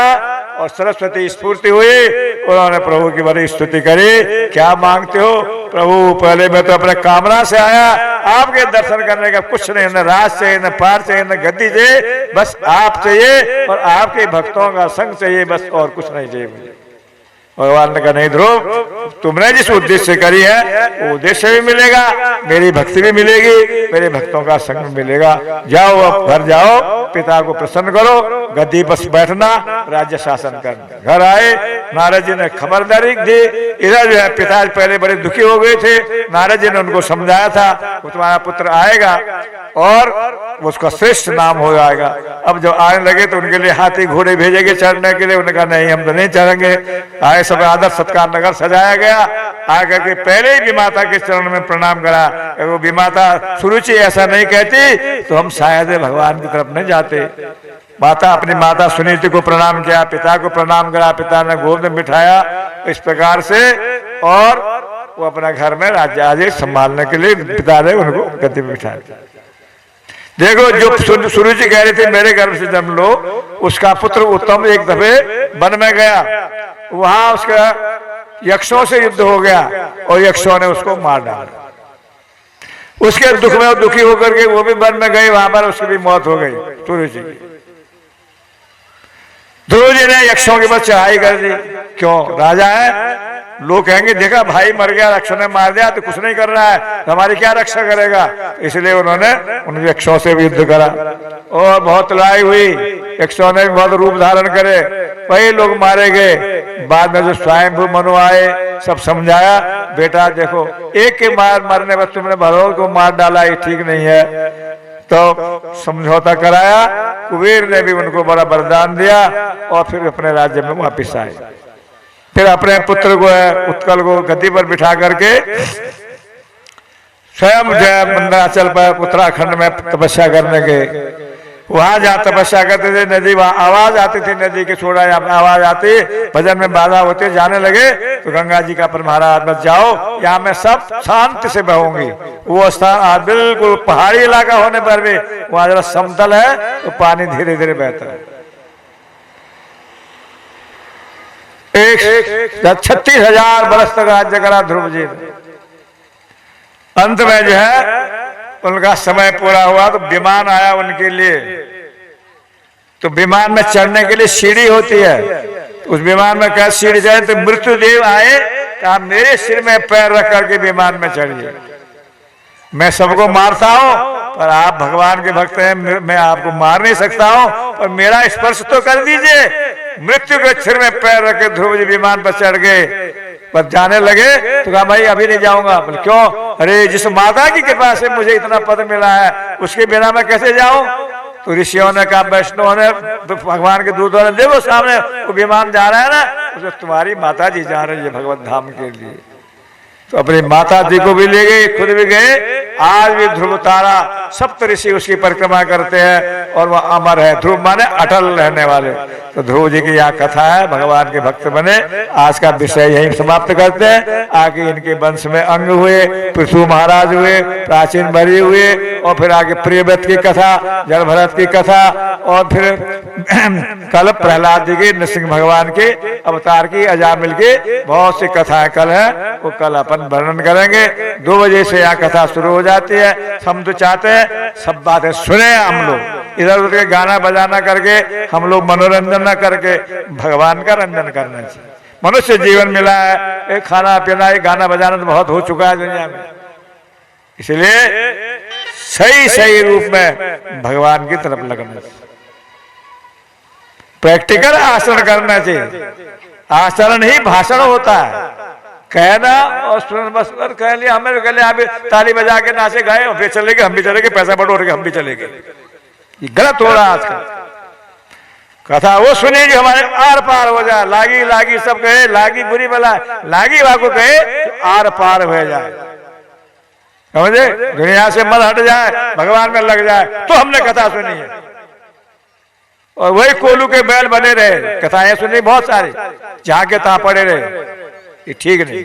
और सरस्वती स्फूर्ति हुई। उन्होंने प्रभु की बड़ी स्तुति करी। क्या मांगते हो प्रभु? पहले मैं तो अपने कामना से आया, आपके दर्शन करने का कुछ नहीं, न राज चाहिए, न पार चाहिए, न गद्दी चाहिए, बस आप चाहिए और आपके भक्तों का संग चाहिए, बस और कुछ नहीं चाहिए मुझे। भगवान ने कहा नहीं ध्रुव, तुमने जिस उद्देश्य से करी है वो उद्देश्य भी मिलेगा, मेरी भक्ति भी मिलेगी, मेरे भक्तों का संग मिलेगा। जाओ अब घर जाओ, पिता को प्रसन्न करो, गद्दी पर बैठना, राज्य शासन करना। घर आए, नारद जी ने खबरदारी दी। इधर जो है पिता पहले बड़े दुखी हो गए थे। नारद जी ने उनको समझाया था वो तुम्हारा पुत्र आएगा और उसका श्रेष्ठ नाम हो जाएगा। अब जब आने लगे तो उनके लिए हाथी घोड़े भेजेंगे चढ़ने के लिए। उन्होंने कहा नहीं, हम तो नहीं चढ़ेंगे। आए सब आदर सत्कार नगर सजाया गया। आकर के पहले ही विमाता के चरण में प्रणाम करा। वो विमाता सुरुचि ऐसा नहीं कहती तो हम शायद भगवान की तरफ नहीं जाते। माता अपनी माता सुनीति को प्रणाम किया, पिता को प्रणाम करा, पिता ने गोद में बिठाया इस प्रकार से, और वो अपना घर में राज्य आदेश संभालने के लिए पिता ने उनको गद्दी में बिठाया। देखो जो सुरुचि कह रही थी मेरे गर्भ से जन्म लो, उसका पुत्र उत्तम एक दफे वन में गया, वहां उसका यक्षों से युद्ध हो गया और यक्षों ने उसको मार डाला। उसके दुख में दुखी होकर के वो भी वन में गए, वहां पर उसकी भी मौत हो गई सुरुचि की। ध्रुव जी ने यक्षों के ऊपर चढ़ाई कर दी। क्यों? राजा है, लोग कहेंगे देखा भाई मर गया, रक्षा ने मार दिया तो कुछ नहीं कर रहा है, हमारी क्या रक्षा करेगा। इसलिए उन्होंने उन यक्षों से भी युद्ध करा और बहुत लड़ाई हुई। यक्षों ने भी बहुत रूप धारण करे, वही लोग मारे गए। बाद में जो स्वयंभू मनु आए, सब समझाया बेटा देखो एक के मरने पर तुमने भरोल को मार डाला, ये ठीक नहीं है। तो समझौता कराया। कुबेर ने भी उनको बड़ा वरदान दिया और फिर अपने राज्य में वापिस आए। फिर अपने पुत्र को उत्कल को गद्दी पर बिठा करके स्वयं जय मंदराचल पर उत्तराखंड में तपस्या करने गए। वहां जहाँ तपस्या करते थे नदी, वहां आवाज आती थी, नदी के छोड़ा आवाज आती, भजन में बाधा होती, जाने लगे तो गंगा जी का पर महाराज मत जाओ, यहाँ मैं सब शांति से बहूंगी। वो स्थान आज बिल्कुल पहाड़ी इलाका होने पर भी वहां जरा समतल है तो पानी धीरे धीरे बहता है। 36,000 बरस तक राज्य करा ध्रुव जी। अंत में जो है उनका समय पूरा हुआ तो विमान आया उनके लिए। तो विमान में चढ़ने के लिए सीढ़ी होती है, उस विमान में क्या सीढ़ी जाए तो मृत्युदेव आए, कहा मेरे सिर में पैर रख करके विमान में चढ़िए। मैं सबको मारता हूं पर आप भगवान के भक्त हैं, मैं आपको मार नहीं सकता हूं, पर मेरा स्पर्श तो कर दीजिए। मृत्यु के सिर में पैर रखे ध्रुव जी विमान पर चढ़ गए। पर जाने लगे तो कहा भाई अभी नहीं जाऊंगा। बोले क्यों? अरे जिस माता की कृपा से मुझे इतना पद मिला है उसके बिना मैं कैसे जाऊं। तो ऋषियों ने कहा, वैष्णव ने, भगवान के दूतों ने, देखो सामने वो विमान जा रहा है ना, उसमें तुम्हारी माता जी जा रही है भगवत धाम के लिए। तो अपनी माता जी को भी ले गए, खुद भी गए। आज भी ध्रुव तारा सप्त ऋषि उसकी परिक्रमा करते हैं और वह अमर है। ध्रुव माने अटल रहने वाले। तो ध्रुव जी की यहाँ कथा है, भगवान के भक्त बने। आज का विषय यही समाप्त करते हैं। आगे इनके वंश में अंग हुए, पृथु महाराज हुए, प्राचीन बरी हुए, और फिर आगे प्रियव्रत की कथा, जल भरत की कथा, और फिर कल प्रहलाद जी के, नृसिंह भगवान के अवतार की, अजामिल की बहुत सी कथाएं कल है, वो कल अपन वर्णन करेंगे। 2 बजे से यहाँ कथा शुरू हो जाती है। हम तो चाहते हैं सब बातें सुने हम लोग, इधर उधर के गाना बजाना करके हम लोग मनोरंजन न करके भगवान का रंजन करना चाहिए। मनुष्य जीवन मिला है, एक खाना पीना, एक गाना बजाना तो बहुत हो चुका है दुनिया में। इसलिए सही रूप में भगवान की तरफ लगना चाहिए, प्रैक्टिकल आचरण करना चाहिए। आचरण ही भाषण होता है। कहना और सुन बस कह लिया, हमें कह लिया अभी ताली बजा के नाचे गए और फिर चले गए, हम भी चले गए, पैसा बटोर के हम भी चले गए। ये गलत हो रहा है आजकल। कथा वो सुने जो हमारे आर पार हो जाए। लागी लागी सब कहे, लागी बुरी बला, लागी वाको कहे तो आर पार हो जाए। समझे? दुनिया से मन हट जाए, भगवान में लग जाए, तो हमने कथा सुनी है। और वही कोलू के बैल बने रहे, कथाएं सुनी बहुत सारी, जहां के तहां पड़े रहे, ये ठीक नहीं।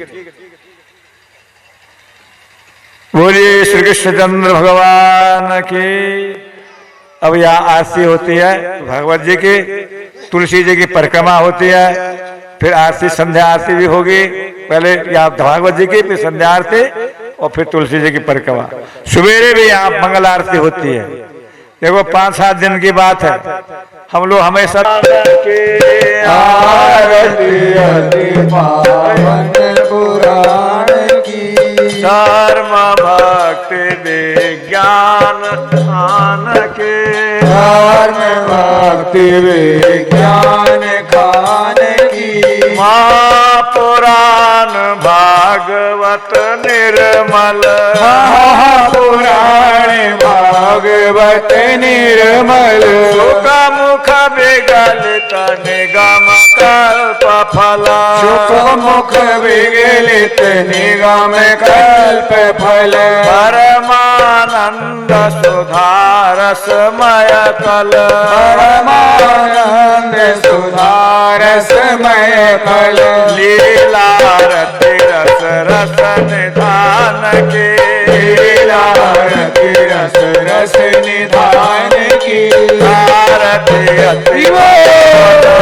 बोलिए श्री कृष्णचंद्र भगवान की। अब यहाँ आरती होती है भगवत जी की, तुलसी जी की परिक्रमा होती है, फिर आरती संध्या आरती भी होगी। पहले यहाँ भागवत जी की, फिर संध्या आरती, और फिर तुलसी जी की परिक्रमा। सवेरे भी यहाँ मंगल आरती होती है। देखो 5-7 दिन की बात है, हम लोग हमेशा के आरती अति पावन पुराण की, धर्म भक्ति विज्ञान खान के, धर्म भक्ति विज्ञान खान की, महापुराण भागवत निर्मल, महापुराण भागवत निर्मल, सुख मुख विगलित निगम कल्प फल, सुख मुख विगलित निगम कल्प फल, परमानंद सुधारसमय कल, परमानंद सुधारसमय कल, लीला रति रस रस निधान के, लीला रति रस रस निधान की, आरती अति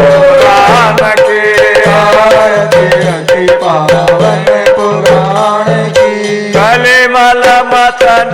पुराण के, आरती अति पावन पुराण की, कलिमल मथन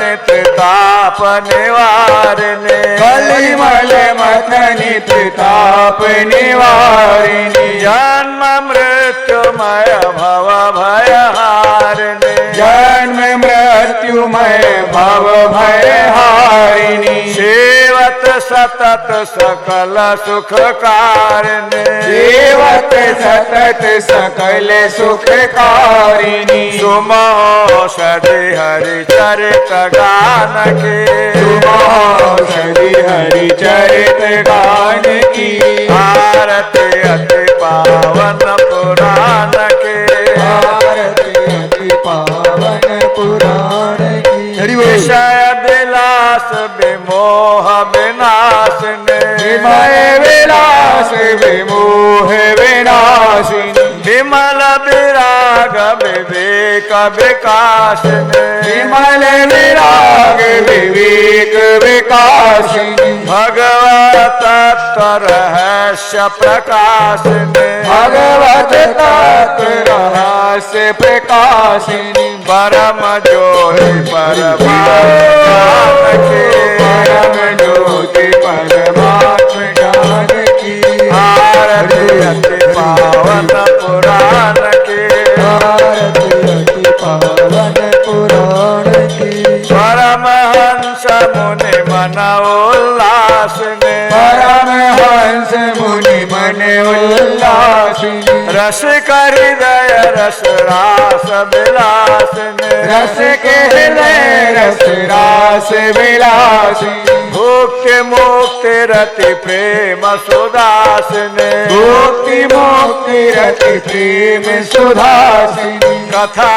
ताप निवारिणी, कलिमल मथनि ताप निवारिणी, जन्म मृत्युमय भव भयहारिणी, जन्म मृत्युमय भव भयहारिणी, सेवत सतत सकल सुख कारिणी, सेवत सतत सकल सुख कारिणी, सुमौषधि हरि चरित गान के, सुमौषधि हरि चरित गान की, आरती अति पावन पुराण के, आरती अति पावन पुराण की, विषय विलास विमोह विनाशिनी, विमय विलास विमोह विनाशिनी, विमल विराग विवेक विकासिनी, विमल विराग विवेक विकासिनी, भगवत तत्व रहस्य प्रकाशिनी, भगवत तत्व रहस्य प्रकाशिनी, परम ज्योति परमात्मा के, परम ज्योति परमात्म ज्ञान की, आरती अति पावन पुराण के, आरती अति पावन पुराण की, परमहंस मुनि मन उल्लासिनी, परमहंस मुनि मन उल्लासिनी, रस हृदय रस रास विलासिनी, रस के हृदय रस रास विलासिनी, मुक्ति मुक्ति रति प्रेम सुदासिनी, मुक्ति मुक्ति रति प्रेम सुधासिनी, कथा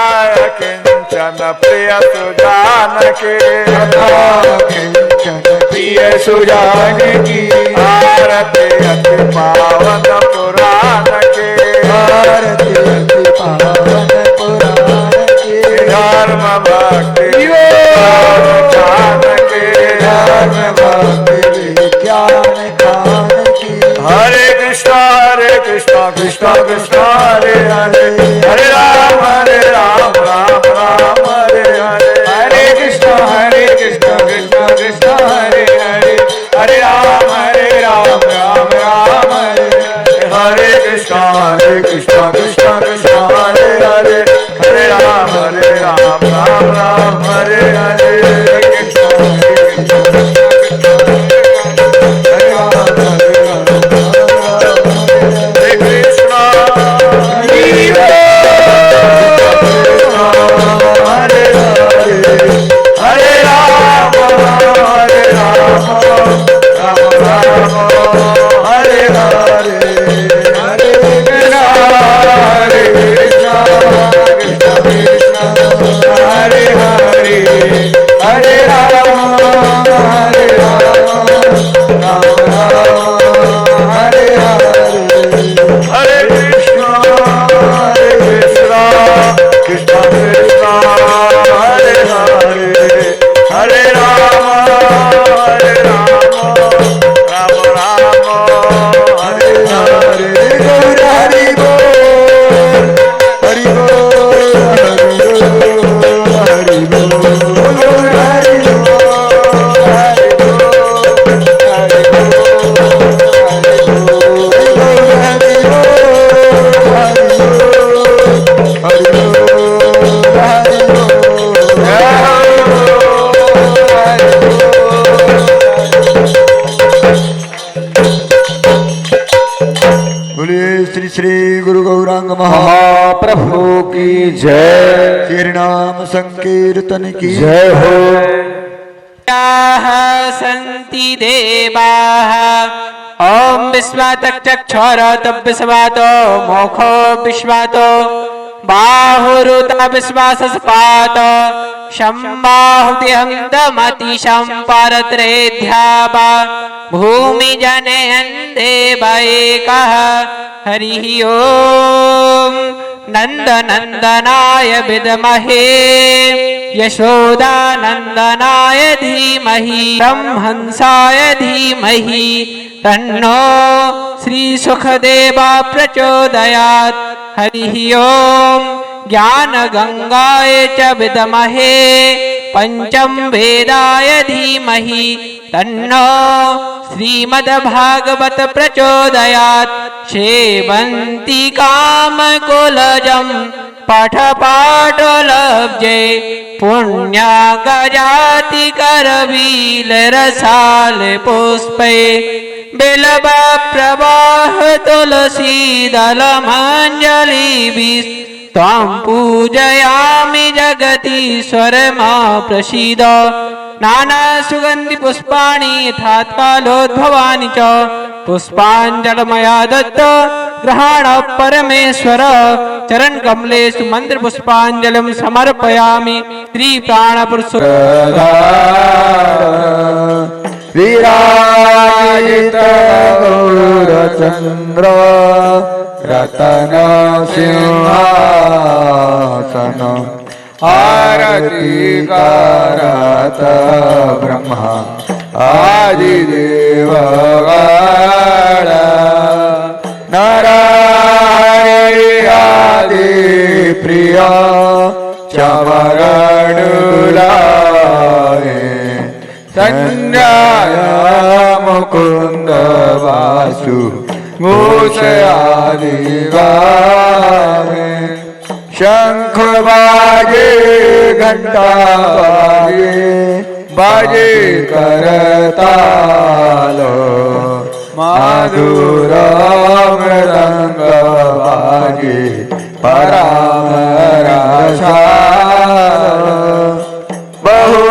किंचन प्रिय सुजान के, कथा किंचन प्रिय सुजान की, आरती अति पावन पुराण के, आरती अति पावन पुराण की, धर्म भक्ति विज्ञान के, धर्म भक्ति विज्ञान खान की, हरे कृष्णा कृष्णा कृष्णा हरे हरे, हरे राम राम राम हरे हरे, हरे कृष्ण कृष्ण कृष्ण हरे हरे, हरे राम राम राम हरे हरे, हरे कृष्णा कृष्णा कृष्णा हरे हरे, हरे राम राम राम हरे हरे, हरे कृष्णा बोलिए श्री श्री गुरु गौरांग महाप्रभु की जय। श्री नाम संकीर्तन की जय हो। सन्ति देवाः ॐ विश्वातचक्षुरत विश्वातो मोखो विश्वातो बाहुरुत विश्वासस्पात शम्बाहुतिहंदमतिशं परत्रेध्यावा भूमिजनयन् देवैकः हरिः ॐ नन्दनन्दनाय विद्महे यशोदानन्दनाय धीमहि ब्रह्मंसाय धीमहि तन्नो श्रीसुखदेव प्रचोदयात् हरिः ॐ ज्ञानगंगाय च विद्महे पंचम वेदाय धीमहि तन्नो श्रीमद्भागवत प्रचोदयात् सेवन्ति कामकुलजं पाठपाटलब्जे पुण्यागजाति करवीलरसाल पुष्पे बिल्व प्रवाह तुलसी दलमञ्जलिभिः त्वां पूजयामि जगतीश्वर मा प्रसीद। नाना सुगंधि पुष्पाणि यथात्कालोद्भवानि च पुष्पाञ्जलमया दत्त ग्रहण परमेश्वर चरण कमलेषु मंत्र पुष्पाञ्जलिं समर्पयामि। श्री प्राणपुरुष विराजित गौरचंद्र रतन सिंहासन आरती करत ब्रह्मा आदिदेवगण नारायणादि प्रिय चमरडुलाए संजय मुकुंद वासु घोष आदि गावे शंख बाजे घंटा बाजे बाजे करताल माधुर मृदंग बाजे परामरसा बहु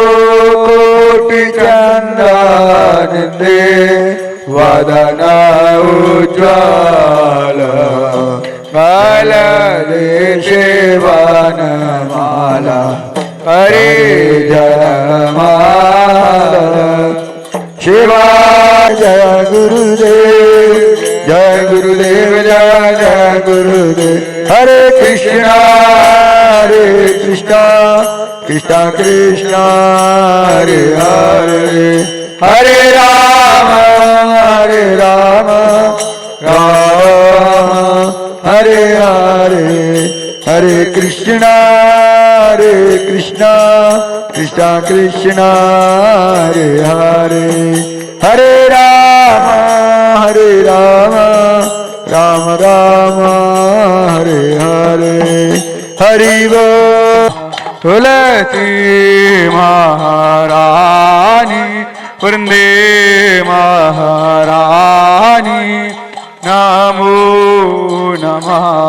कोटि चंदन दे वदन उज्ज्वल काल देशे वनमाला हरे जयमाला शिवा जय गुरुदेव जय गुरुदेव जय जय गुरुदेव हरे कृष्णा कृष्णा कृष्णा हरे हरे हरे राम राम हरे हरे हरे कृष्णा कृष्णा कृष्णा हरे हरे हरे राम राम राम हरे हरे हरि बोल। तुलसी महारानी वृंदे महारानी नमो नमः।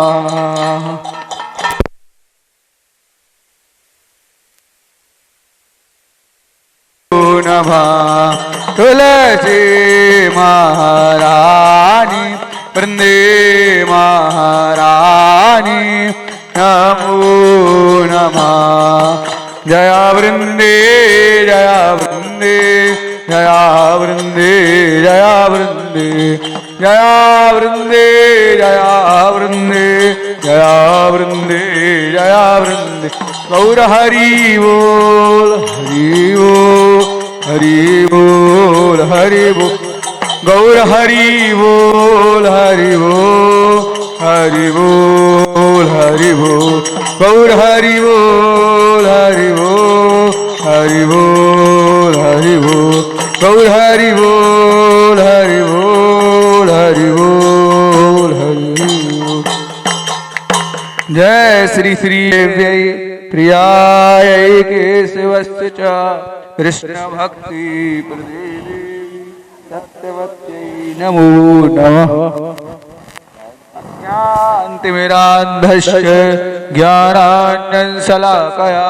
तुलसी महारानी वृंदे महारानी नमो नमः। जया वृंदे जया वृंदे जया वृंदे जया वृंदे जया वृंदे जया वृंदे जया वृंदे जया वृंदे गौर हरि बोल हरि बोल हरि बोल हरि बोल गौर हरि बोल हरि बोल हरि बोल हरि बोल गौर हरि बोल हरि बोल हरि बोल हरि बोल गौर हरि बोल हरि बोल हरि बोल हरि बोल। जय श्री श्री देव्यै प्रियायै केशवस्य च कृष्ण भक्ति प्रदेवी सत्यवत्यै नमो नमः। ज्ञानतिमिरान्धस्य ज्ञानाञ्जनशलाकया